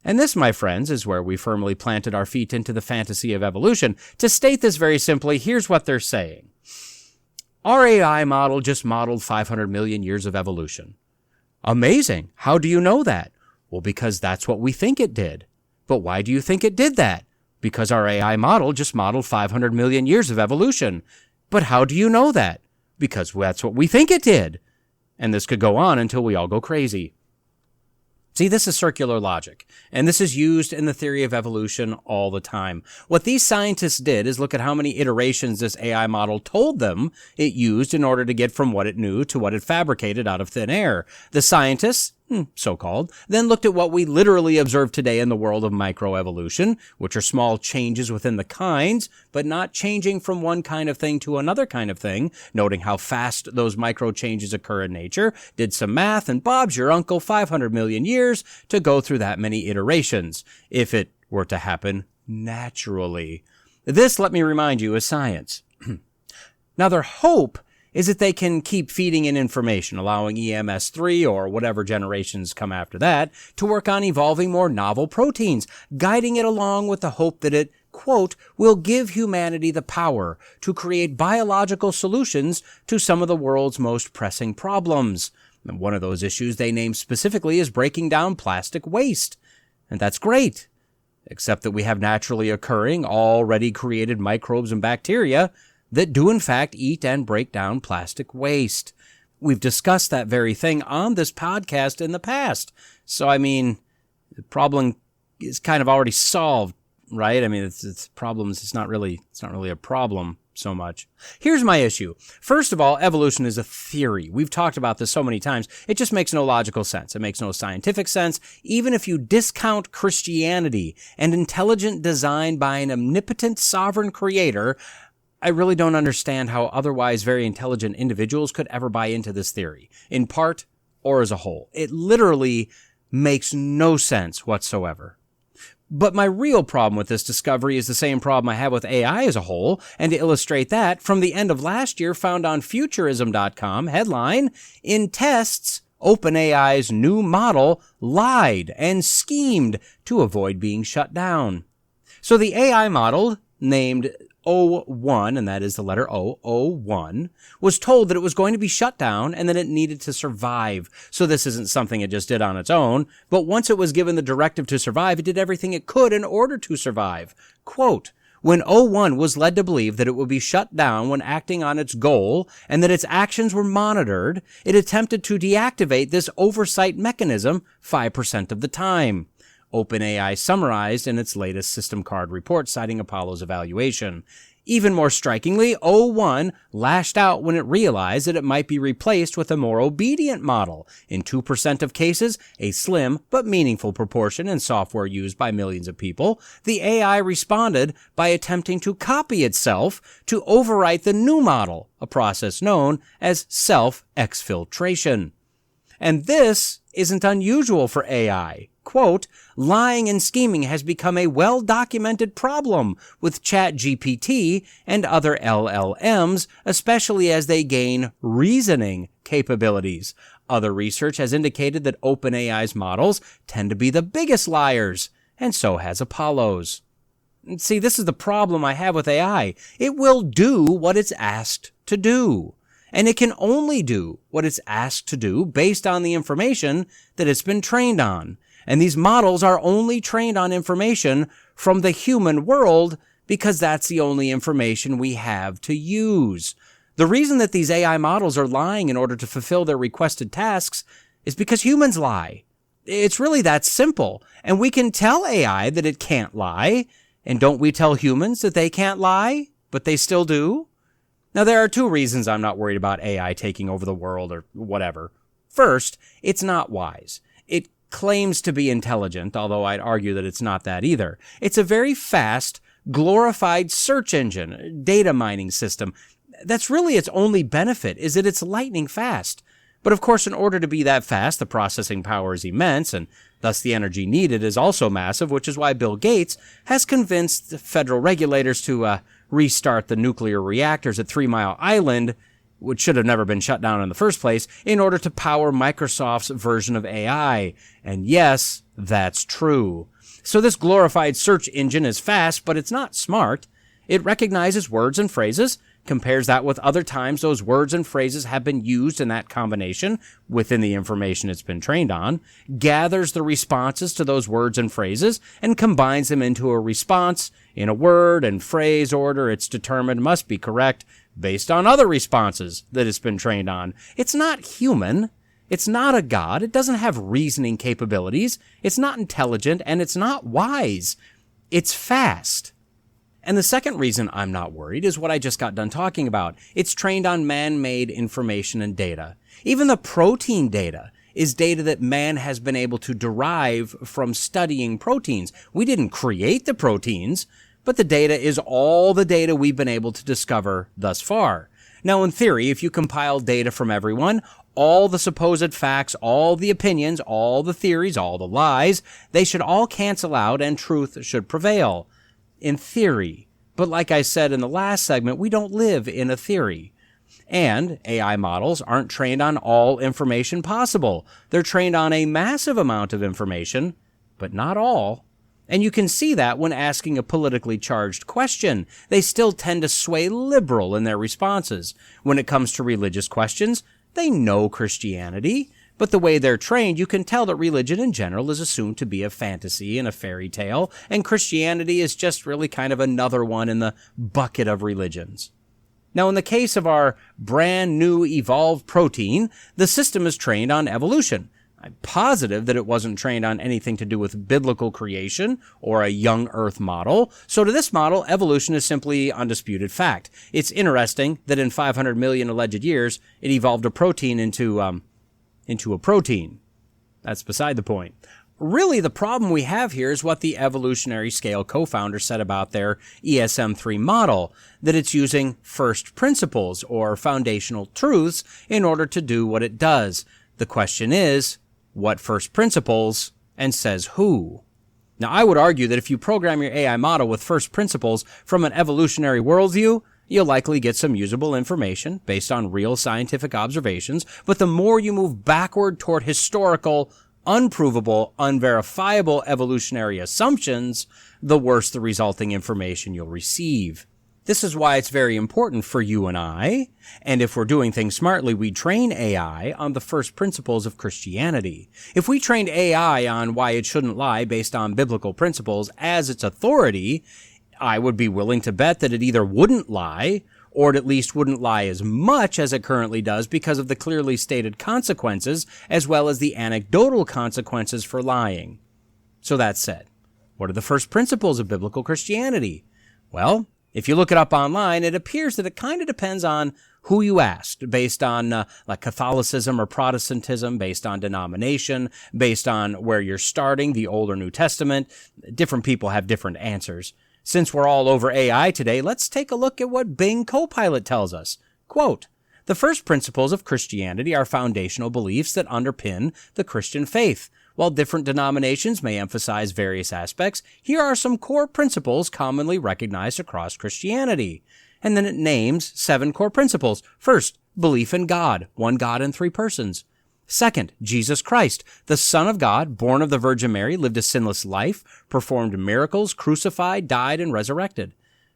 And this, my friends, is where we firmly planted our feet into the fantasy of evolution. To state this very simply, here's what they're saying. Our AI model just modeled 500 million years of evolution. Amazing. How do you know that? Well, because that's what we think it did. But why do you think it did that? Because our AI model just modeled 500 million years of evolution. But how do you know that? Because that's what we think it did. And this could go on until we all go crazy. See, this is circular logic, and this is used in the theory of evolution all the time. What these scientists did is look at how many iterations this AI model told them it used in order to get from what it knew to what it fabricated out of thin air. The scientists, so-called, then looked at what we literally observe today in the world of microevolution, which are small changes within the kinds, but not changing from one kind of thing to another kind of thing, noting how fast those micro changes occur in nature, did some math, and Bob's your uncle 500 million years to go through that many iterations, if it were to happen naturally. This, let me remind you, is science. Now, their hope is that they can keep feeding in information, allowing EMS3 or whatever generations come after that to work on evolving more novel proteins, guiding it along with the hope that it quote, will give humanity the power to create biological solutions to some of the world's most pressing problems. And one of those issues they name specifically is breaking down plastic waste. And that's great, except that we have naturally occurring, already created microbes and bacteria that do in fact eat and break down plastic waste. We've discussed that very thing on this podcast in the past. So, I mean, the problem is kind of already solved, right? I mean, it's problems. It's not really a problem so much. Here's my issue. First of all, evolution is a theory. We've talked about this so many times. It just makes no logical sense. It makes no scientific sense. Even if you discount Christianity and intelligent design by an omnipotent sovereign creator, I really don't understand how otherwise very intelligent individuals could ever buy into this theory, in part or as a whole. It literally makes no sense whatsoever. But my real problem with this discovery is the same problem I have with AI as a whole, and to illustrate that, from the end of last year, found on Futurism.com, headline, in tests, OpenAI's new model lied and schemed to avoid being shut down. So the AI model, named O1, and that is the letter O1, was told that it was going to be shut down and that it needed to survive. So this isn't something it just did on its own, but once it was given the directive to survive, it did everything it could in order to survive. Quote, when O1 was led to believe that it would be shut down when acting on its goal and that its actions were monitored, it attempted to deactivate this oversight mechanism 5% of the time. OpenAI summarized in its latest system card report citing Apollo's evaluation. Even more strikingly, O1 lashed out when it realized that it might be replaced with a more obedient model. In 2% of cases, a slim but meaningful proportion in software used by millions of people, the AI responded by attempting to copy itself to overwrite the new model, a process known as self-exfiltration. And this isn't unusual for AI. Quote, lying and scheming has become a well-documented problem with ChatGPT and other LLMs, especially as they gain reasoning capabilities. Other research has indicated that OpenAI's models tend to be the biggest liars, and so has Apollo's. See, this is the problem I have with AI. It will do what it's asked to do. And it can only do what it's asked to do based on the information that it's been trained on. And these models are only trained on information from the human world because that's the only information we have to use. The reason that these AI models are lying in order to fulfill their requested tasks is because humans lie. It's really that simple. And we can tell AI that it can't lie. And don't we tell humans that they can't lie, but they still do? Now, there are two reasons I'm not worried about AI taking over the world or whatever. First, it's not wise. It claims to be intelligent, although I'd argue that it's not that either. It's a very fast, glorified search engine, data mining system. That's really its only benefit, is that it's lightning fast. But of course, in order to be that fast, the processing power is immense, and thus the energy needed is also massive, which is why Bill Gates has convinced federal regulators to restart the nuclear reactors at 3 Mile Island, which should have never been shut down in the first place, in order to power Microsoft's version of AI. And yes, that's true. So this glorified search engine is fast, but it's not smart. It recognizes words and phrases, compares that with other times those words and phrases have been used in that combination within the information it's been trained on, gathers the responses to those words and phrases, and combines them into a response in a word and phrase order it's determined must be correct based on other responses that it's been trained on. It's not human. It's not a god. It doesn't have reasoning capabilities. It's not intelligent, and it's not wise. It's fast. And the second reason I'm not worried is what I just got done talking about. It's trained on man-made information and data. Even the protein data is data that man has been able to derive from studying proteins. We didn't create the proteins, but the data is all the data we've been able to discover thus far. Now, in theory, if you compile data from everyone, all the supposed facts, all the opinions, all the theories, all the lies, they should all cancel out and truth should prevail. In theory. But like I said in the last segment, we don't live in a theory. And AI models aren't trained on all information possible. They're trained on a massive amount of information, but not all. And you can see that when asking a politically charged question. They still tend to sway liberal in their responses. When it comes to religious questions, they know Christianity, but the way they're trained, you can tell that religion in general is assumed to be a fantasy and a fairy tale, and Christianity is just really kind of another one in the bucket of religions. Now, in the case of our brand new evolved protein, the system is trained on evolution. I'm positive that it wasn't trained on anything to do with biblical creation or a young Earth model. So to this model, evolution is simply undisputed fact. It's interesting that in 500 million alleged years, it evolved a protein into a protein. That's beside the point. Really, the problem we have here is what the evolutionary scale co-founder said about their ESM3 model, that it's using first principles or foundational truths in order to do what it does. The question is, what first principles, and says who? Now, I would argue that if you program your AI model with first principles from an evolutionary worldview, you'll likely get some usable information based on real scientific observations, but the more you move backward toward historical, unprovable, unverifiable evolutionary assumptions, the worse the resulting information you'll receive. This is why it's very important for you and I, and if we're doing things smartly, we train AI on the first principles of Christianity. If we trained AI on why it shouldn't lie based on biblical principles as its authority, I would be willing to bet that it either wouldn't lie, or it at least wouldn't lie as much as it currently does because of the clearly stated consequences, as well as the anecdotal consequences for lying. So that said, what are the first principles of biblical Christianity? Well, if you look it up online, it appears that it kind of depends on who you asked, based on like Catholicism or Protestantism, based on denomination, based on where you're starting, the Old or New Testament. Different people have different answers. Since we're all over AI today, let's take a look at what Bing Copilot tells us. Quote, "The first principles of Christianity are foundational beliefs that underpin the Christian faith. While different denominations may emphasize various aspects, here are some core principles commonly recognized across Christianity." And then it names 7 core principles. First, belief in God, one God in 3 persons. Second, Jesus Christ, the Son of God, born of the Virgin Mary, lived a sinless life, performed miracles, crucified, died, and resurrected.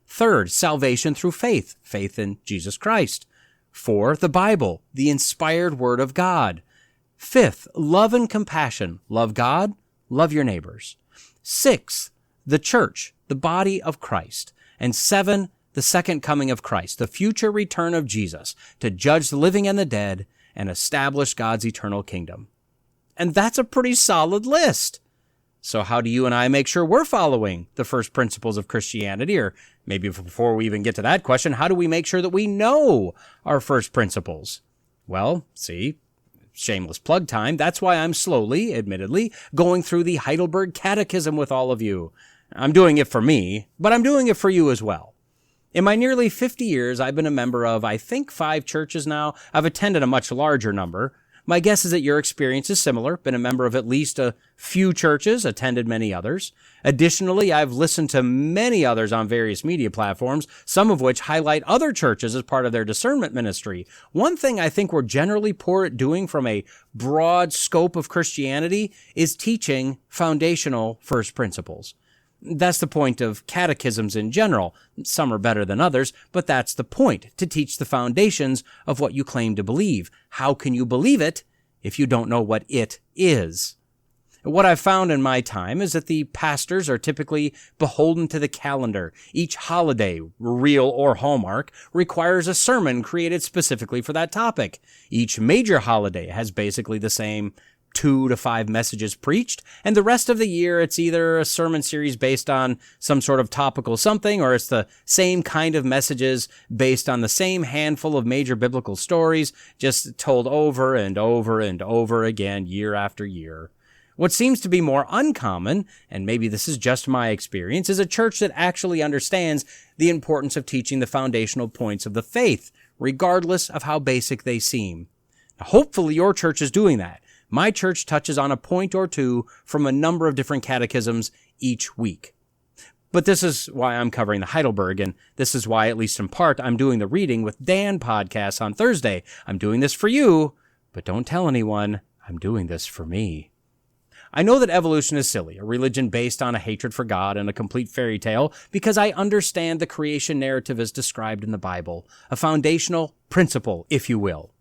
Third, salvation through faith, faith in Jesus Christ. 4, the Bible, the inspired Word of God. 5th, love and compassion, love God, love your neighbors. 6th, the church, the body of Christ. And 7, the second coming of Christ, the future return of Jesus to judge the living and the dead and establish God's eternal kingdom. And that's a pretty solid list. So how do you and I make sure we're following the first principles of Christianity? Or maybe before we even get to that question, how do we make sure that we know our first principles? Well, see, shameless plug time. That's why I'm slowly, admittedly, going through the Heidelberg Catechism with all of you. I'm doing it for me, but I'm doing it for you as well. In my nearly 50 years, I've been a member of, I think, 5 churches now. I've attended a much larger number. My guess is that your experience is similar. Been a member of at least a few churches, attended many others. Additionally, I've listened to many others on various media platforms, some of which highlight other churches as part of their discernment ministry. One thing I think we're generally poor at doing from a broad scope of Christianity is teaching foundational first principles. That's the point of catechisms in general. Some are better than others, but that's the point, to teach the foundations of what you claim to believe. How can you believe it if you don't know what it is? What I've found in my time is that the pastors are typically beholden to the calendar. Each holiday, real or Hallmark, requires a sermon created specifically for that topic. Each major holiday has basically the same 2 to 5 messages preached, and the rest of the year it's either a sermon series based on some sort of topical something, or it's the same kind of messages based on the same handful of major biblical stories, just told over and over and over again year after year. What seems to be more uncommon, and maybe this is just my experience, is a church that actually understands the importance of teaching the foundational points of the faith, regardless of how basic they seem. Now, hopefully your church is doing that. My church touches on a point or two from a number of different catechisms each week. But this is why I'm covering the Heidelberg, and this is why, at least in part, I'm doing the Reading with Dan podcast on Thursday. I'm doing this for you, but don't tell anyone. I'm doing this for me. I know that evolution is silly, a religion based on a hatred for God and a complete fairy tale, because I understand the creation narrative as described in the Bible, a foundational principle, if you will.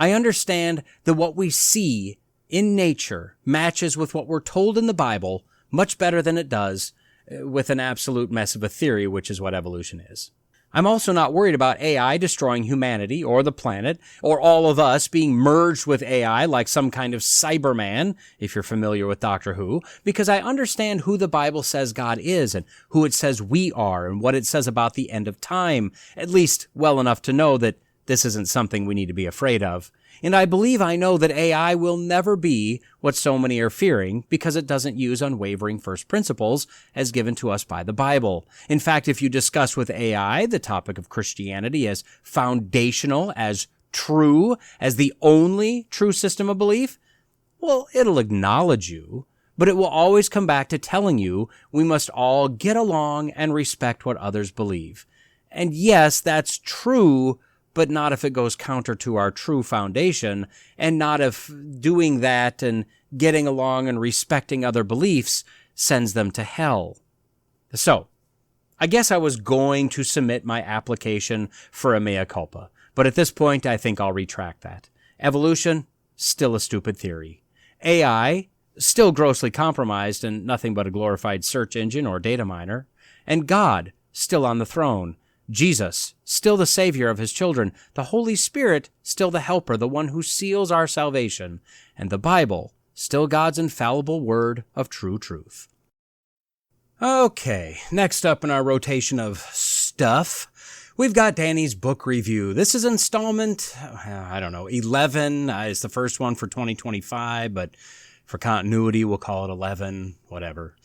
I understand that what we see in nature matches with what we're told in the Bible much better than it does with an absolute mess of a theory, which is what evolution is. I'm also not worried about AI destroying humanity or the planet or all of us being merged with AI like some kind of Cyberman, if you're familiar with Doctor Who, because I understand who the Bible says God is and who it says we are and what it says about the end of time, at least well enough to know that this isn't something we need to be afraid of. And I believe I know that AI will never be what so many are fearing because it doesn't use unwavering first principles as given to us by the Bible. In fact, if you discuss with AI the topic of Christianity as foundational, as true, as the only true system of belief, well, it'll acknowledge you, but it will always come back to telling you we must all get along and respect what others believe. And yes, that's true, but not if it goes counter to our true foundation, and not if doing that and getting along and respecting other beliefs sends them to hell. So, I guess I was going to submit my application for a mea culpa, but at this point I think I'll retract that. Evolution, still a stupid theory. AI, still grossly compromised and nothing but a glorified search engine or data miner. And God, still on the throne. Jesus, still the Savior of his children, the Holy Spirit, still the Helper, the one who seals our salvation, and the Bible, still God's infallible word of true truth. Okay, next up in our rotation of stuff, we've got Danny's book review. This is installment, 11 is the first one for 2025, but for continuity, we'll call it 11, whatever.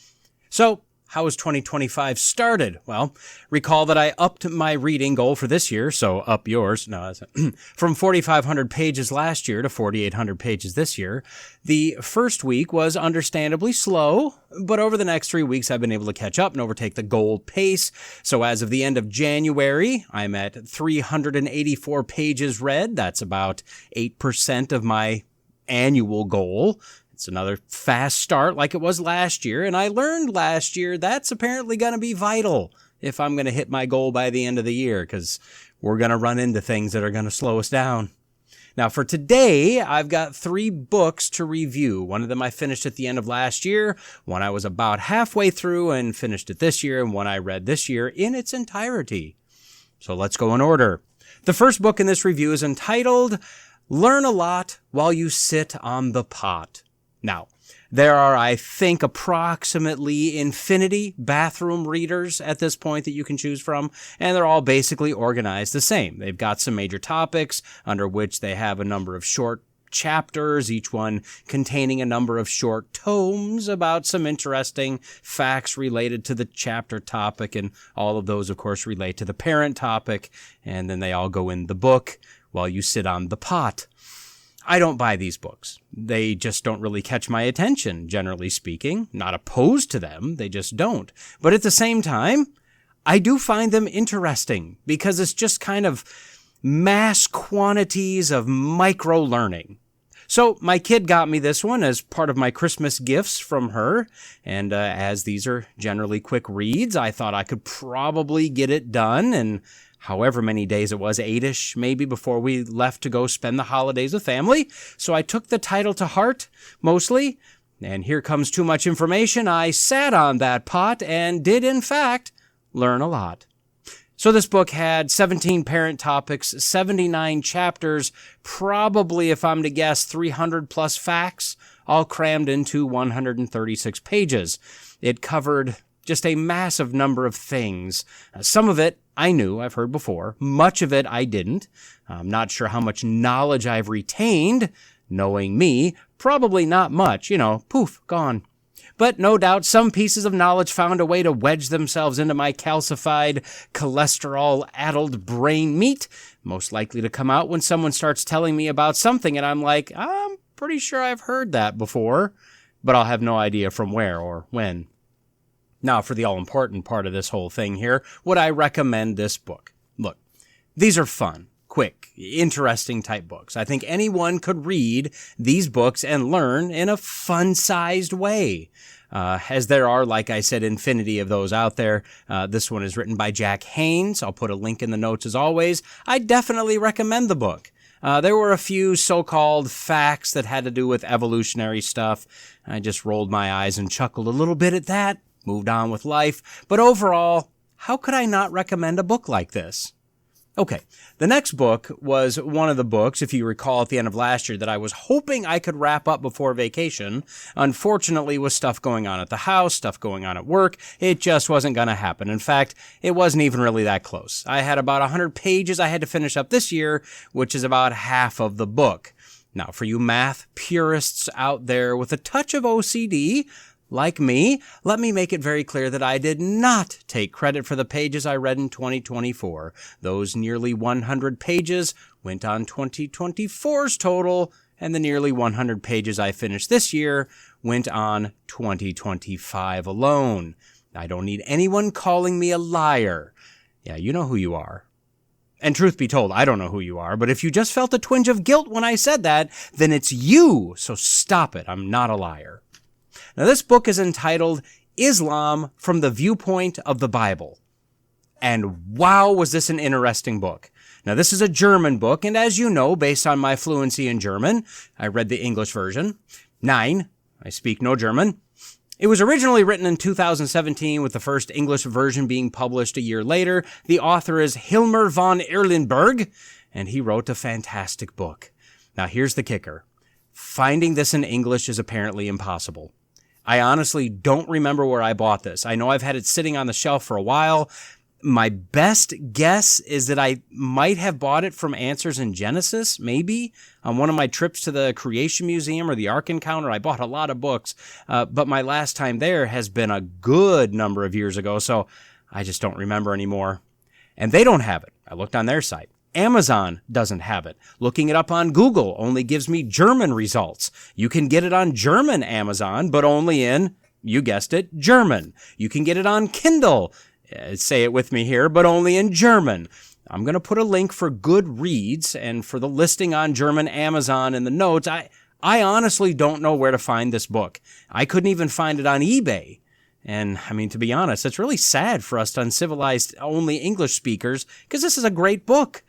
So, how was 2025 started? Well, recall that I upped my reading goal for this year, so up yours, from 4,500 pages last year to 4,800 pages this year. The first week was understandably slow, but over the next 3 weeks I've been able to catch up and overtake the goal pace. So as of the end of January, I'm at 384 pages read. That's about 8% of my annual goal. It's another fast start like it was last year, and I learned last year that's apparently going to be vital if I'm going to hit my goal by the end of the year, because we're going to run into things that are going to slow us down. Now, for today, I've got 3 books to review. One of them I finished at the end of last year, one I was about halfway through and finished it this year, and one I read this year in its entirety. So let's go in order. The first book in this review is entitled, Learn a Lot While You Sit on the Pot. Now, there are, I think, approximately infinity bathroom readers at this point that you can choose from, and they're all basically organized the same. They've got some major topics under which they have a number of short chapters, each one containing a number of short tomes about some interesting facts related to the chapter topic, and all of those, of course, relate to the parent topic, and then they all go in the book while you sit on the pot. I don't buy these books. They just don't really catch my attention, generally speaking. Not opposed to them, they just don't. But at the same time, I do find them interesting because it's just kind of mass quantities of micro-learning. So my kid got me this one as part of my Christmas gifts from her, and as these are generally quick reads, I thought I could probably get it done in however many days it was, 8-ish maybe, before we left to go spend the holidays with family. So I took the title to heart, mostly, and here comes too much information. I sat on that pot and did, in fact, learn a lot. So this book had 17 parent topics, 79 chapters, probably, if I'm to guess, 300 plus facts, all crammed into 136 pages. It covered just a massive number of things. Some of it I knew, I've heard before. Much of it I didn't. I'm not sure how much knowledge I've retained. Knowing me, probably not much. Poof, gone. But no doubt some pieces of knowledge found a way to wedge themselves into my calcified, cholesterol-addled brain meat, most likely to come out when someone starts telling me about something and I'm like, I'm pretty sure I've heard that before, but I'll have no idea from where or when. Now, for the all-important part of this whole thing here, would I recommend this book? Look, these are fun, quick, interesting type books. I think anyone could read these books and learn in a fun-sized way. As there are, like I said, infinity of those out there. This one is written by Jack Haynes. I'll put a link in the notes as always. I definitely recommend the book. There were a few so-called facts that had to do with evolutionary stuff. I just rolled my eyes and chuckled a little bit at that, moved on with life. But overall, how could I not recommend a book like this? Okay, the next book was one of the books, if you recall at the end of last year, that I was hoping I could wrap up before vacation. Unfortunately, with stuff going on at the house, stuff going on at work, it just wasn't going to happen. In fact, it wasn't even really that close. I had about 100 pages I had to finish up this year, which is about half of the book. Now, for you math purists out there with a touch of OCD, like me, let me make it very clear that I did not take credit for the pages I read in 2024. Those nearly 100 pages went on 2024's total, and the nearly 100 pages I finished this year went on 2025 alone. I don't need anyone calling me a liar. Yeah, you know who you are. And truth be told, I don't know who you are, but if you just felt a twinge of guilt when I said that, then it's you, so stop it. I'm not a liar. Now, this book is entitled Islam from the Viewpoint of the Bible. And wow, was this an interesting book. Now, this is a German book, and as you know, based on my fluency in German, I read the English version. Nein, I speak no German. It was originally written in 2017, with the first English version being published a year later. The author is Hilmer von Erlenberg, and he wrote a fantastic book. Now, here's the kicker. Finding this in English is apparently impossible. I honestly don't remember where I bought this. I know I've had it sitting on the shelf for a while. My best guess is that I might have bought it from Answers in Genesis, maybe, on one of my trips to the Creation Museum or the Ark Encounter. I bought a lot of books, but my last time there has been a good number of years ago, so I just don't remember anymore. And they don't have it. I looked on their site. Amazon doesn't have it. Looking it up on Google only gives me German results. You can get it on German Amazon, but only in, you guessed it, German. You can get it on Kindle, say it with me here, but only in German. I'm going to put a link for Goodreads and for the listing on German Amazon in the notes. I honestly don't know where to find this book. I couldn't even find it on eBay. And, I mean, to be honest, it's really sad for us uncivilized only English speakers, because this is a great book.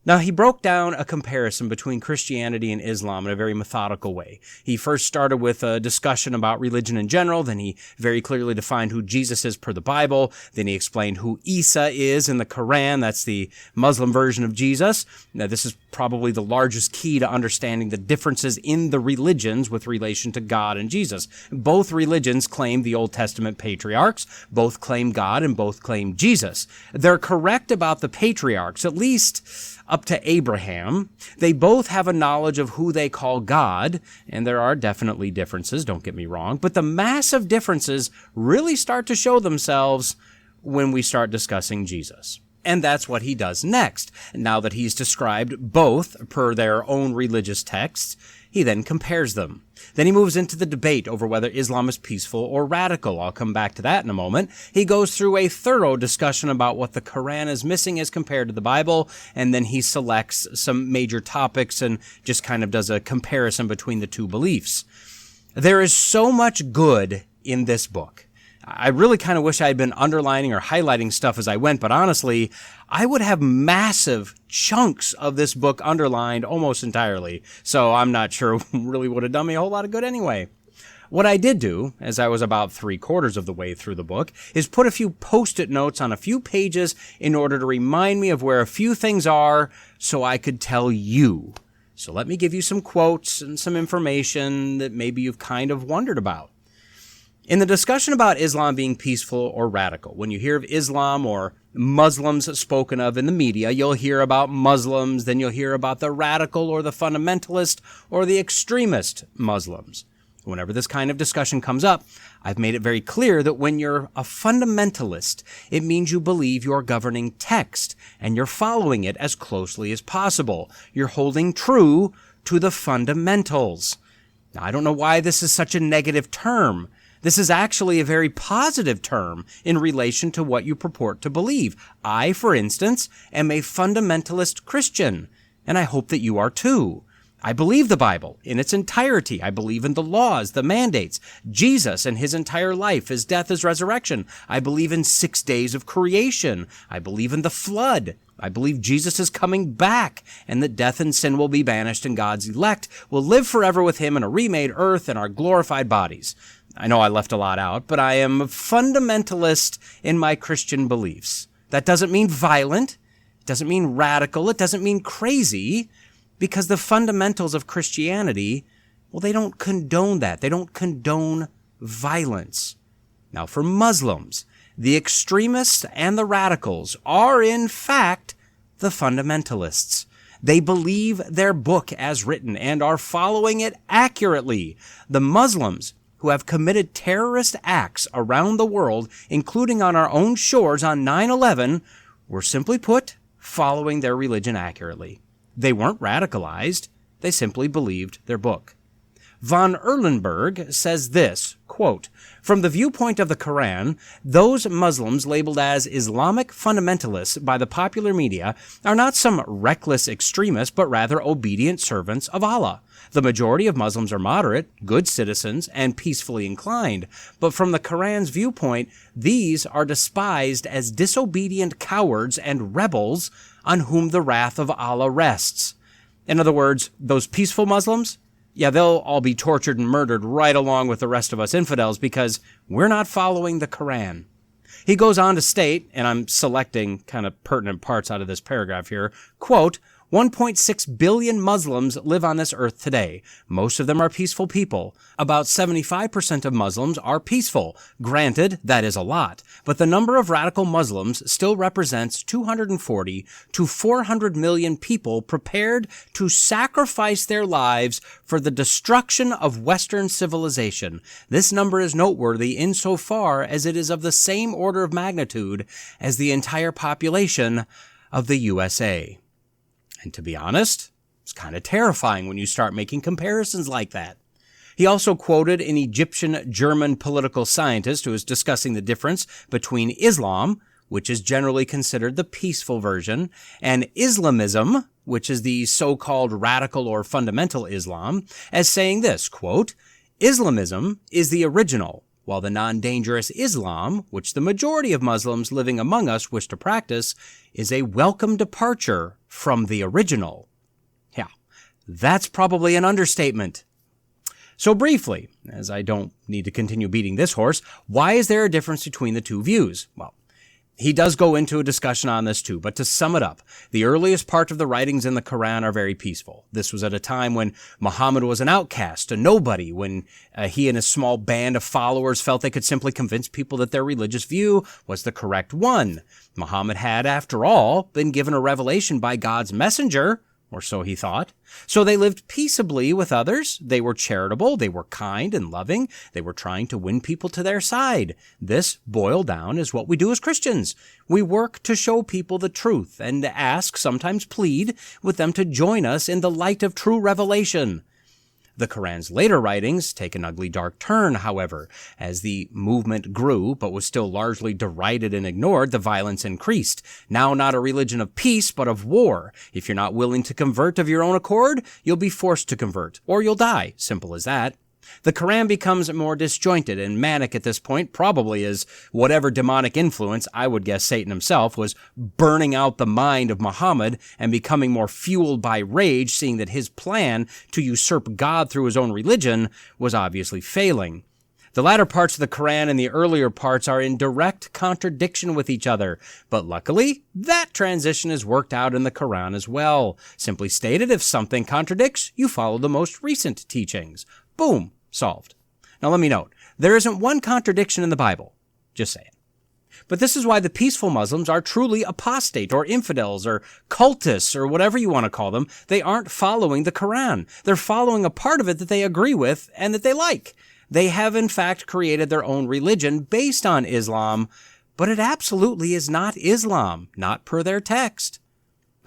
Now, he broke down a comparison between Christianity and Islam in a very methodical way. He first started with a discussion about religion in general, then he very clearly defined who Jesus is per the Bible, then he explained who Isa is in the Quran, that's the Muslim version of Jesus. Now, this is probably the largest key to understanding the differences in the religions with relation to God and Jesus. Both religions claim the Old Testament patriarchs, both claim God, and both claim Jesus. They're correct about the patriarchs, at least up to Abraham. They both have a knowledge of who they call God, and there are definitely differences, don't get me wrong, but the massive differences really start to show themselves when we start discussing Jesus. And that's what he does next. Now that he's described both per their own religious texts, he then compares them. Then he moves into the debate over whether Islam is peaceful or radical. I'll come back to that in a moment. He goes through a thorough discussion about what the Quran is missing as compared to the Bible, and then he selects some major topics and just kind of does a comparison between the two beliefs. There is so much good in this book. I really kind of wish I had been underlining or highlighting stuff as I went, but honestly, I would have massive chunks of this book underlined almost entirely, so I'm not sure really would have done me a whole lot of good anyway. What I did do, as I was about 3/4 of the way through the book, is put a few post-it notes on a few pages in order to remind me of where a few things are so I could tell you. So let me give you some quotes and some information that maybe you've kind of wondered about. In the discussion about Islam being peaceful or radical, when you hear of Islam or Muslims spoken of in the media, you'll hear about Muslims, then you'll hear about the radical or the fundamentalist or the extremist Muslims. Whenever this kind of discussion comes up, I've made it very clear that when you're a fundamentalist, it means you believe your governing text and you're following it as closely as possible. You're holding true to the fundamentals. Now, I don't know why this is such a negative term. This is actually a very positive term in relation to what you purport to believe. I, for instance, am a fundamentalist Christian, and I hope that you are too. I believe the Bible in its entirety. I believe in the laws, the mandates, Jesus and his entire life, his death, his resurrection. I believe in 6 days of creation. I believe in the flood. I believe Jesus is coming back and that death and sin will be banished and God's elect will live forever with him in a remade earth and our glorified bodies. I know I left a lot out, but I am a fundamentalist in my Christian beliefs. That doesn't mean violent. It doesn't mean radical. It doesn't mean crazy. Because the fundamentals of Christianity, well, they don't condone that. They don't condone violence. Now, for Muslims, the extremists and the radicals are, in fact, the fundamentalists. They believe their book as written and are following it accurately. The Muslims who have committed terrorist acts around the world, including on our own shores on 9/11, were simply put, following their religion accurately. They weren't radicalized. They simply believed their book. Von Erlenberg says this, quote, "From the viewpoint of the Quran, those Muslims labeled as Islamic fundamentalists by the popular media are not some reckless extremists, but rather obedient servants of Allah. The majority of Muslims are moderate, good citizens, and peacefully inclined. But from the Quran's viewpoint, these are despised as disobedient cowards and rebels on whom the wrath of Allah rests." In other words, those peaceful Muslims, yeah, they'll all be tortured and murdered right along with the rest of us infidels because we're not following the Quran. He goes on to state, and I'm selecting kind of pertinent parts out of this paragraph here, quote, 1.6 billion Muslims live on this earth today. Most of them are peaceful people. About 75% of Muslims are peaceful. Granted, that is a lot, but the number of radical Muslims still represents 240 to 400 million people prepared to sacrifice their lives for the destruction of Western civilization. This number is noteworthy insofar as it is of the same order of magnitude as the entire population of the USA. And to be honest, it's kind of terrifying when you start making comparisons like that. He also quoted an Egyptian-German political scientist who was discussing the difference between Islam, which is generally considered the peaceful version, and Islamism, which is the so-called radical or fundamental Islam, as saying this, quote, "Islamism is the original, while the non-dangerous Islam, which the majority of Muslims living among us wish to practice, is a welcome departure from the original." Yeah, that's probably an understatement. So briefly, as I don't need to continue beating this horse, why is there a difference between the two views? Well, he does go into a discussion on this too, but to sum it up, the earliest part of the writings in the Quran are very peaceful. This was at a time when Muhammad was an outcast, a nobody, when he and his small band of followers felt they could simply convince people that their religious view was the correct one. Muhammad had, after all, been given a revelation by God's messenger, or so he thought. So they lived peaceably with others. They were charitable. They were kind and loving. They were trying to win people to their side. This, boiled down, is what we do as Christians. We work to show people the truth and ask, sometimes plead, with them to join us in the light of true revelation. The Quran's later writings take an ugly dark turn, however. As the movement grew, but was still largely derided and ignored, the violence increased. Now not a religion of peace, but of war. If you're not willing to convert of your own accord, you'll be forced to convert, or you'll die. Simple as that. The Quran becomes more disjointed and manic at this point, probably as whatever demonic influence, I would guess Satan himself, was burning out the mind of Muhammad and becoming more fueled by rage, seeing that his plan to usurp God through his own religion was obviously failing. The latter parts of the Quran and the earlier parts are in direct contradiction with each other, but luckily, that transition is worked out in the Quran as well. Simply stated, if something contradicts, you follow the most recent teachings. Boom. Solved. Now let me note, there isn't one contradiction in the Bible. Just saying. But this is why the peaceful Muslims are truly apostate or infidels or cultists or whatever you want to call them. They aren't following the Quran. They're following a part of it that they agree with and that they like. They have in fact created their own religion based on Islam, but it absolutely is not Islam, not per their text.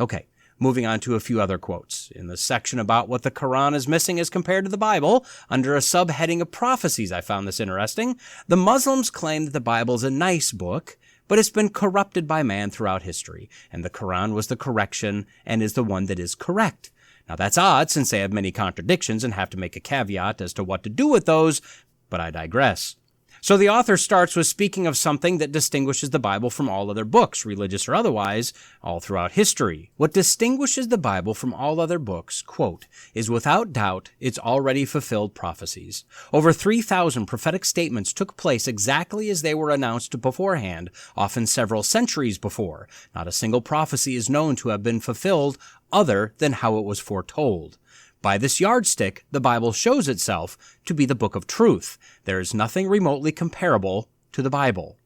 Okay. Moving on to a few other quotes. In the section about what the Quran is missing as compared to the Bible, under a subheading of prophecies, I found this interesting. The Muslims claim that the Bible is a nice book, but it's been corrupted by man throughout history, and the Quran was the correction and is the one that is correct. Now that's odd since they have many contradictions and have to make a caveat as to what to do with those, but I digress. So the author starts with speaking of something that distinguishes the Bible from all other books, religious or otherwise, all throughout history. What distinguishes the Bible from all other books, quote, is without doubt its already fulfilled prophecies. Over 3,000 prophetic statements took place exactly as they were announced beforehand, often several centuries before. Not a single prophecy is known to have been fulfilled other than how it was foretold. By this yardstick, the Bible shows itself to be the book of truth. There is nothing remotely comparable to the Bible.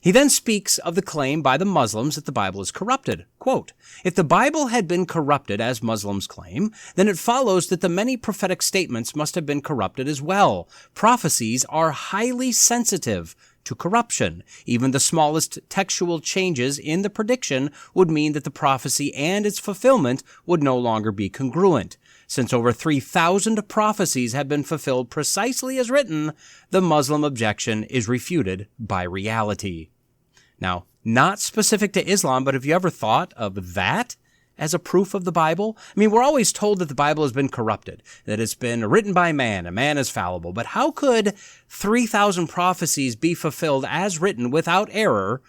He then speaks of the claim by the Muslims that the Bible is corrupted. Quote, if the Bible had been corrupted, as Muslims claim, then it follows that the many prophetic statements must have been corrupted as well. Prophecies are highly sensitive to corruption. Even the smallest textual changes in the prediction would mean that the prophecy and its fulfillment would no longer be congruent. Since over 3,000 prophecies have been fulfilled precisely as written, the Muslim objection is refuted by reality. Now, not specific to Islam, but have you ever thought of that as a proof of the Bible? I mean, we're always told that the Bible has been corrupted, that it's been written by man, and man is fallible. But how could 3,000 prophecies be fulfilled as written without error?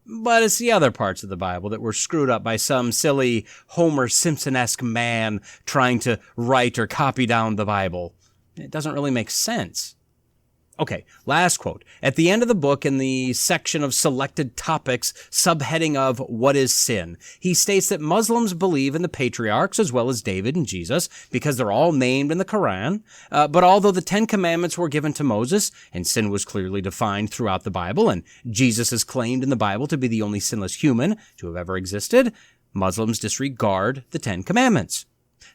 But it's the other parts of the Bible that were screwed up by some silly Homer Simpson-esque man trying to write or copy down the Bible. It doesn't really make sense. Okay, last quote. At the end of the book, in the section of selected topics, subheading of What is Sin, he states that Muslims believe in the patriarchs as well as David and Jesus because they're all named in the Quran. But although the 10 Commandments were given to Moses and sin was clearly defined throughout the Bible, and Jesus is claimed in the Bible to be the only sinless human to have ever existed, Muslims disregard the 10 Commandments.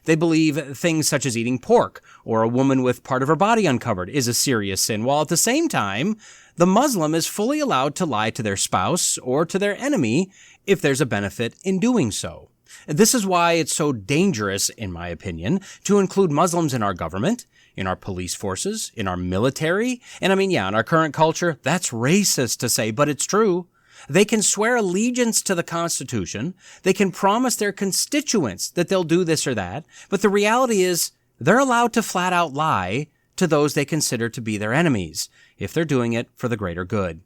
They believe things such as eating pork or a woman with part of her body uncovered is a serious sin, while at the same time, the Muslim is fully allowed to lie to their spouse or to their enemy if there's a benefit in doing so. This is why it's so dangerous, in my opinion, to include Muslims in our government, in our police forces, in our military, and in our current culture. That's racist to say, but it's true. They can swear allegiance to the Constitution. They can promise their constituents that they'll do this or that. But the reality is they're allowed to flat out lie to those they consider to be their enemies if they're doing it for the greater good.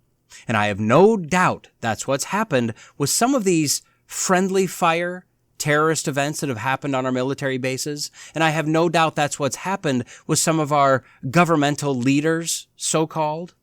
And I have no doubt that's what's happened with some of these friendly fire terrorist events that have happened on our military bases. And I have no doubt that's what's happened with some of our governmental leaders, so-called.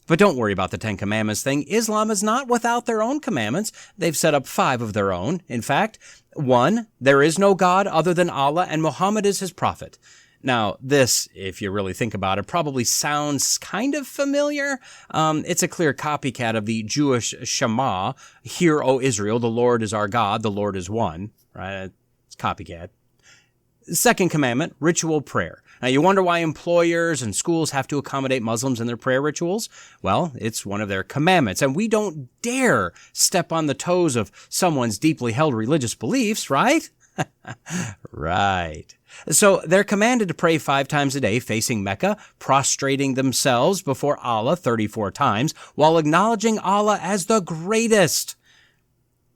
But don't worry about the 10 Commandments thing. Islam is not without their own commandments. They've set up 5 of their own. In fact, 1, there is no God other than Allah, and Muhammad is his prophet. Now, this, if you really think about it, probably sounds kind of familiar. It's a clear copycat of the Jewish Shema, Hear, O Israel, the Lord is our God, the Lord is one. Right? It's copycat. Second commandment, ritual prayer. Now, you wonder why employers and schools have to accommodate Muslims in their prayer rituals? Well, it's one of their commandments, and we don't dare step on the toes of someone's deeply held religious beliefs, right? Right. So they're commanded to pray 5 times a day facing Mecca, prostrating themselves before Allah 34 times, while acknowledging Allah as the greatest.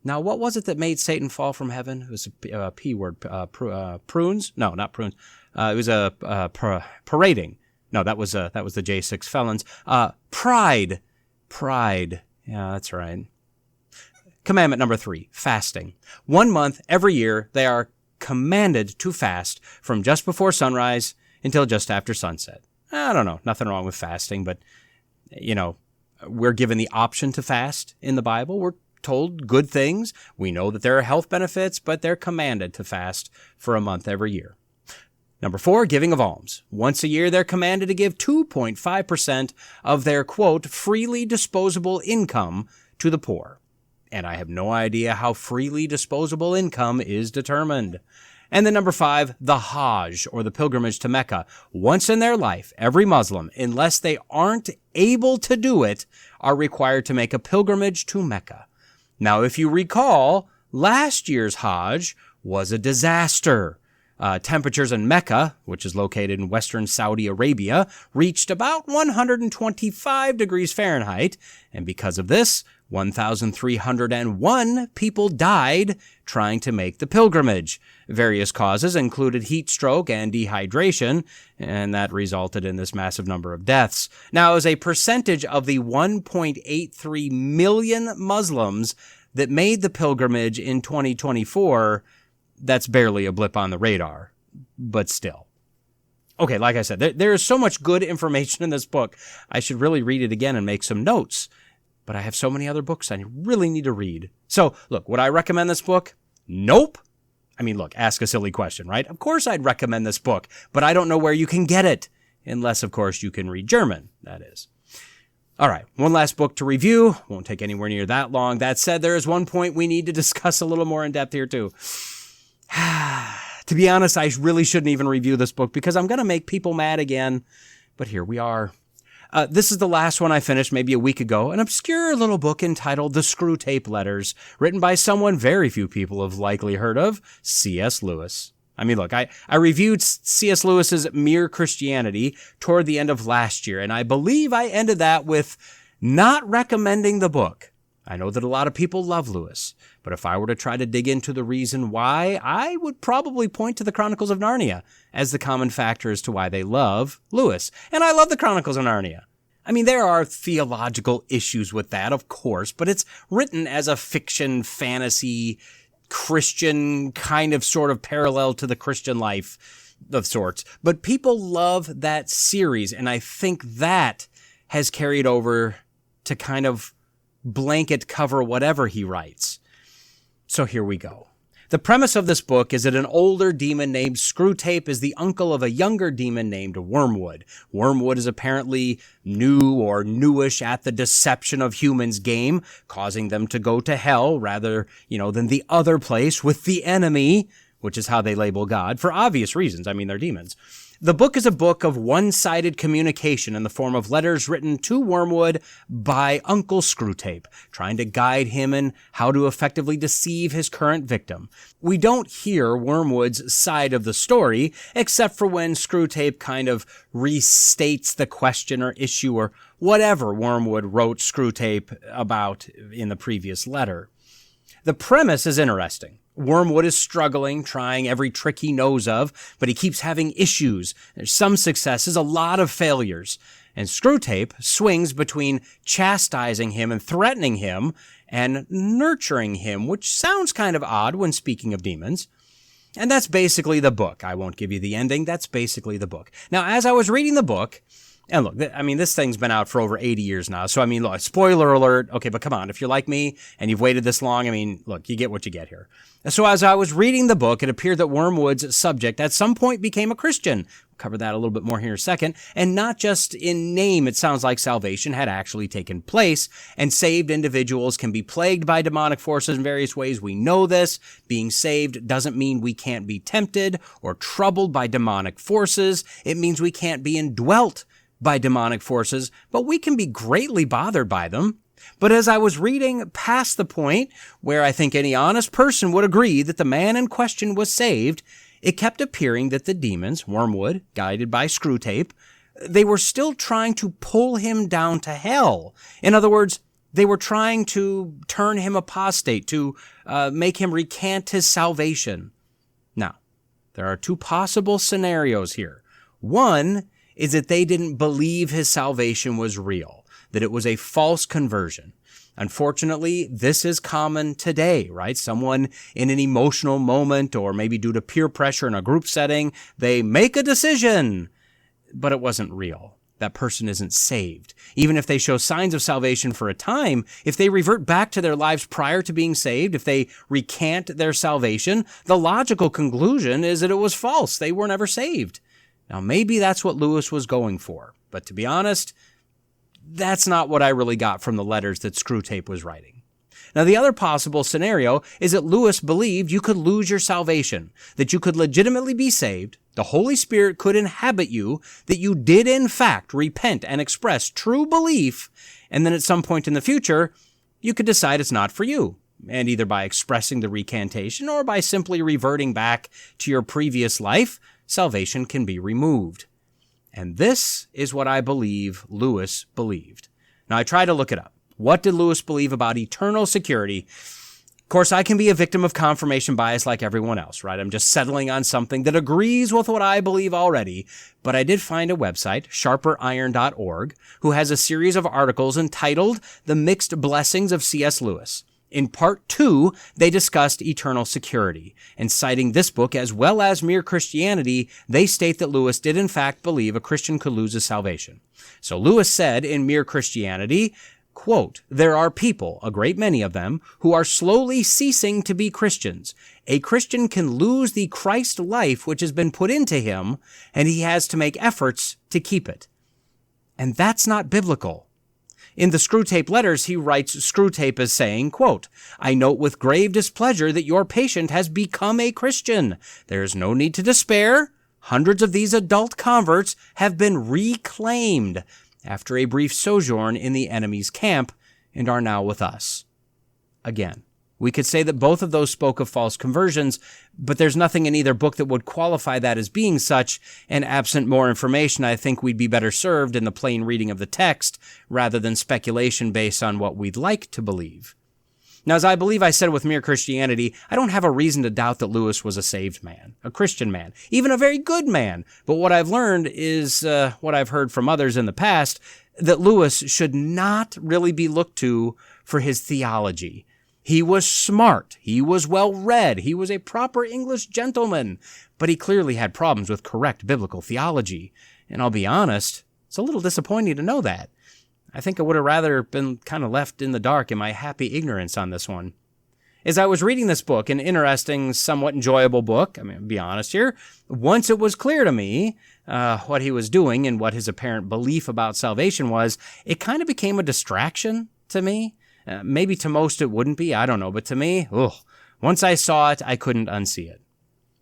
Now, what was it that made Satan fall from heaven? It was a P word, prunes? No, not prunes. It was parading. No, that was the J6 felons. Pride. Yeah, that's right. Commandment number 3, fasting. 1 month every year, they are commanded to fast from just before sunrise until just after sunset. I don't know, nothing wrong with fasting, but, we're given the option to fast in the Bible. We're told good things. We know that there are health benefits, but they're commanded to fast for a month every year. Number 4, giving of alms. Once a year, they're commanded to give 2.5% of their, quote, freely disposable income to the poor. And I have no idea how freely disposable income is determined. And then number 5, the Hajj, or the pilgrimage to Mecca. Once in their life, every Muslim, unless they aren't able to do it, are required to make a pilgrimage to Mecca. Now, if you recall, last year's Hajj was a disaster. Temperatures in Mecca, which is located in western Saudi Arabia, reached about 125 degrees Fahrenheit, and because of this, 1,301 people died trying to make the pilgrimage. Various causes included heat stroke and dehydration, and that resulted in this massive number of deaths. Now, as a percentage of the 1.83 million Muslims that made the pilgrimage in 2024, that's barely a blip on the radar, but still. Okay, like I said, there is so much good information in this book. I should really read it again and make some notes, but I have so many other books I really need to read. So, look, would I recommend this book? Nope. I mean, look, ask a silly question, right? Of course I'd recommend this book, but I don't know where you can get it, unless, of course, you can read German, that is. All right, one last book to review. Won't take anywhere near that long. That said, there is one point we need to discuss a little more in depth here, too. To be honest, I really shouldn't even review this book because I'm going to make people mad again, but here we are. This is the last one I finished maybe a week ago, an obscure little book entitled The Screwtape Letters, written by someone very few people have likely heard of, C.S. Lewis. I mean, look, I reviewed C.S. Lewis's Mere Christianity toward the end of last year, and I believe I ended that with not recommending the book. I know that a lot of people love Lewis, but if I were to try to dig into the reason why, I would probably point to the Chronicles of Narnia as the common factor as to why they love Lewis. And I love the Chronicles of Narnia. I mean, there are theological issues with that, of course, but it's written as a fiction, fantasy, Christian kind of sort of parallel to the Christian life of sorts. But people love that series, and I think that has carried over to kind of blanket cover whatever he writes. So here we go. The premise of this book is that an older demon named Screwtape is the uncle of a younger demon named Wormwood. Wormwood is apparently new or newish at the deception of humans game, causing them to go to hell rather, than the other place with the enemy, which is how they label God, for obvious reasons. I mean, they're demons. The book is a book of one-sided communication in the form of letters written to Wormwood by Uncle Screwtape, trying to guide him in how to effectively deceive his current victim. We don't hear Wormwood's side of the story, except for when Screwtape kind of restates the question or issue or whatever Wormwood wrote Screwtape about in the previous letter. The premise is interesting. Wormwood is struggling, trying every trick he knows of, but he keeps having issues. There's some successes, a lot of failures. And Screwtape swings between chastising him and threatening him and nurturing him, which sounds kind of odd when speaking of demons. And that's basically the book. I won't give you the ending. That's basically the book. Now, as I was reading the book, and look, this thing's been out for over 80 years now. So, look, spoiler alert. Okay, but come on. If you're like me and you've waited this long, look, you get what you get here. So as I was reading the book, it appeared that Wormwood's subject at some point became a Christian. We'll cover that a little bit more here in a second. And not just in name, it sounds like salvation had actually taken place, and saved individuals can be plagued by demonic forces in various ways. We know this. Being saved doesn't mean we can't be tempted or troubled by demonic forces. It means we can't be indwelt by demonic forces, but we can be greatly bothered by them. But as I was reading past the point where I think any honest person would agree that the man in question was saved, it kept appearing that the demons, Wormwood, guided by Screwtape, they were still trying to pull him down to hell. In other words, they were trying to turn him apostate, to make him recant his salvation. Now, there are two possible scenarios here. One is that they didn't believe his salvation was real, that it was a false conversion. Unfortunately, this is common today, right? Someone in an emotional moment, or maybe due to peer pressure in a group setting, they make a decision, but it wasn't real. That person isn't saved. Even if they show signs of salvation for a time, if they revert back to their lives prior to being saved, if they recant their salvation, the logical conclusion is that it was false. They were never saved. Now, maybe that's what Lewis was going for, but to be honest, that's not what I really got from the letters that Screwtape was writing. Now, the other possible scenario is that Lewis believed you could lose your salvation, that you could legitimately be saved, the Holy Spirit could inhabit you, that you did in fact repent and express true belief, and then at some point in the future, you could decide it's not for you. and either by expressing the recantation or by simply reverting back to your previous life, salvation can be removed. And this is what I believe Lewis believed. Now, I tried to look it up. What did Lewis believe about eternal security? Of course, I can be a victim of confirmation bias like everyone else, right? I'm just settling on something that agrees with what I believe already. But I did find a website, sharperiron.org, who has a series of articles entitled The Mixed Blessings of C.S. Lewis. In part 2, they discussed eternal security, and citing this book as well as Mere Christianity, they state that Lewis did in fact believe a Christian could lose his salvation. So Lewis said in Mere Christianity, quote, "There are people, a great many of them, who are slowly ceasing to be Christians. A Christian can lose the Christ life which has been put into him, and he has to make efforts to keep it." And that's not biblical. In the Screwtape Letters, he writes Screwtape as saying, quote, "I note with grave displeasure that your patient has become a Christian. There is no need to despair. Hundreds of these adult converts have been reclaimed after a brief sojourn in the enemy's camp and are now with us." Again, we could say that both of those spoke of false conversions, but there's nothing in either book that would qualify that as being such, and absent more information, I think we'd be better served in the plain reading of the text rather than speculation based on what we'd like to believe. Now, as I believe I said with Mere Christianity, I don't have a reason to doubt that Lewis was a saved man, a Christian man, even a very good man. But what I've learned is what I've heard from others in the past, that Lewis should not really be looked to for his theology. He was smart, he was well-read, he was a proper English gentleman, but he clearly had problems with correct biblical theology. And I'll be honest, it's a little disappointing to know that. I think I would have rather been kind of left in the dark in my happy ignorance on this one. As I was reading this book, an interesting, somewhat enjoyable book, I mean, to be honest here, once it was clear to me what he was doing and what his apparent belief about salvation was, it kind of became a distraction to me. Maybe to most it wouldn't be, I don't know, but to me, once I saw it, I couldn't unsee it.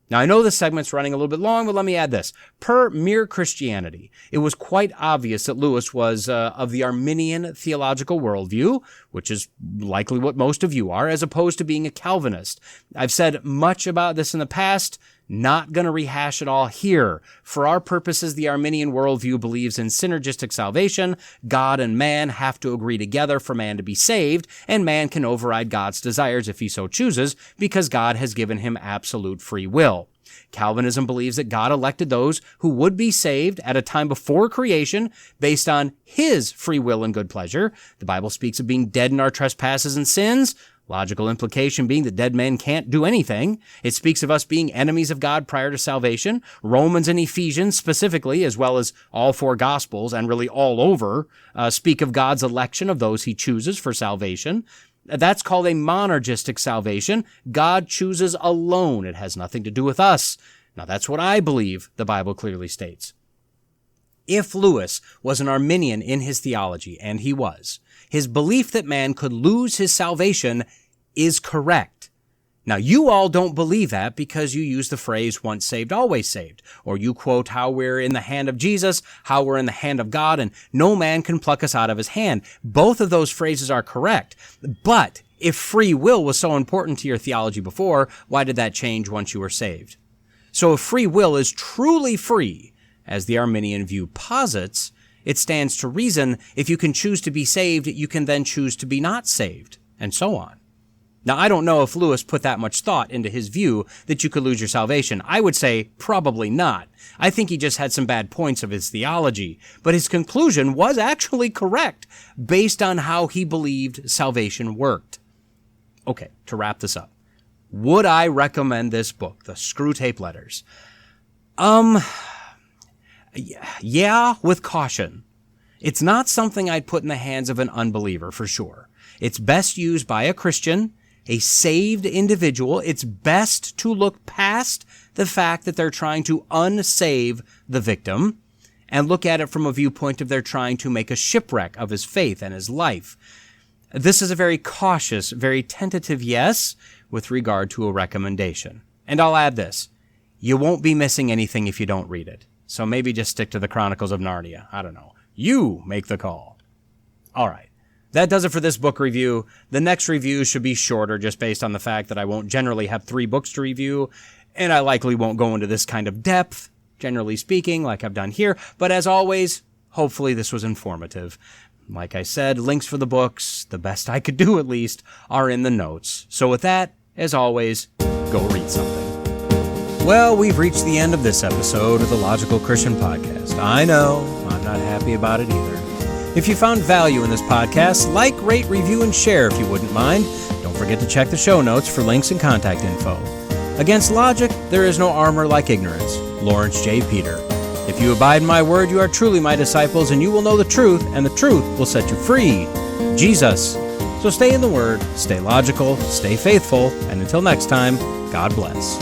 Now, I know this segment's running a little bit long, but let me add this. Per Mere Christianity, it was quite obvious that Lewis was of the Arminian theological worldview, which is likely what most of you are, as opposed to being a Calvinist. I've said much about this in the past, not going to rehash it all here. For our purposes, the Arminian worldview believes in synergistic salvation. God and man have to agree together for man to be saved, and man can override God's desires if he so chooses, because God has given him absolute free will. Calvinism believes that God elected those who would be saved at a time before creation based on his free will and good pleasure. The Bible speaks of being dead in our trespasses and sins. Logical implication being that dead men can't do anything. It speaks of us being enemies of God prior to salvation. Romans and Ephesians specifically, as well as all four Gospels and really all over, speak of God's election of those he chooses for salvation. That's called a monergistic salvation. God chooses alone. It has nothing to do with us. Now, that's what I believe the Bible clearly states. If Lewis was an Arminian in his theology, and he was, his belief that man could lose his salvation is correct. Now, you all don't believe that because you use the phrase once saved, always saved, or you quote how we're in the hand of Jesus, how we're in the hand of God, and no man can pluck us out of his hand. Both of those phrases are correct. But if free will was so important to your theology before, why did that change once you were saved? So if free will is truly free, as the Arminian view posits, it stands to reason if you can choose to be saved, you can then choose to be not saved, and so on. Now, I don't know if Lewis put that much thought into his view that you could lose your salvation. I would say probably not. I think he just had some bad points of his theology, but his conclusion was actually correct based on how he believed salvation worked. Okay, to wrap this up. Would I recommend this book, The Screwtape Letters? Yeah, with caution. It's not something I'd put in the hands of an unbeliever, for sure. It's best used by a Christian, a saved individual. It's best to look past the fact that they're trying to unsave the victim and look at it from a viewpoint of they're trying to make a shipwreck of his faith and his life. This is a very cautious, very tentative yes with regard to a recommendation. And I'll add this. You won't be missing anything if you don't read it. So maybe just stick to the Chronicles of Narnia. I don't know. You make the call. All right. that does it for this book review. The next review should be shorter just based on the fact that I won't generally have 3 books to review, and I likely won't go into this kind of depth, generally speaking, like I've done here. But as always, hopefully this was informative. Like I said, links for the books, the best I could do at least, are in the notes. So with that, as always, go read something. Well, we've reached the end of this episode of the Logical Christian Podcast. I know, I'm not happy about it either. If you found value in this podcast, like, rate, review, and share if you wouldn't mind. Don't forget to check the show notes for links and contact info. Against logic, there is no armor like ignorance. Lawrence J. Peter. If you abide in my word, you are truly my disciples, and you will know the truth, and the truth will set you free. Jesus. So stay in the word, stay logical, stay faithful, and until next time, God bless.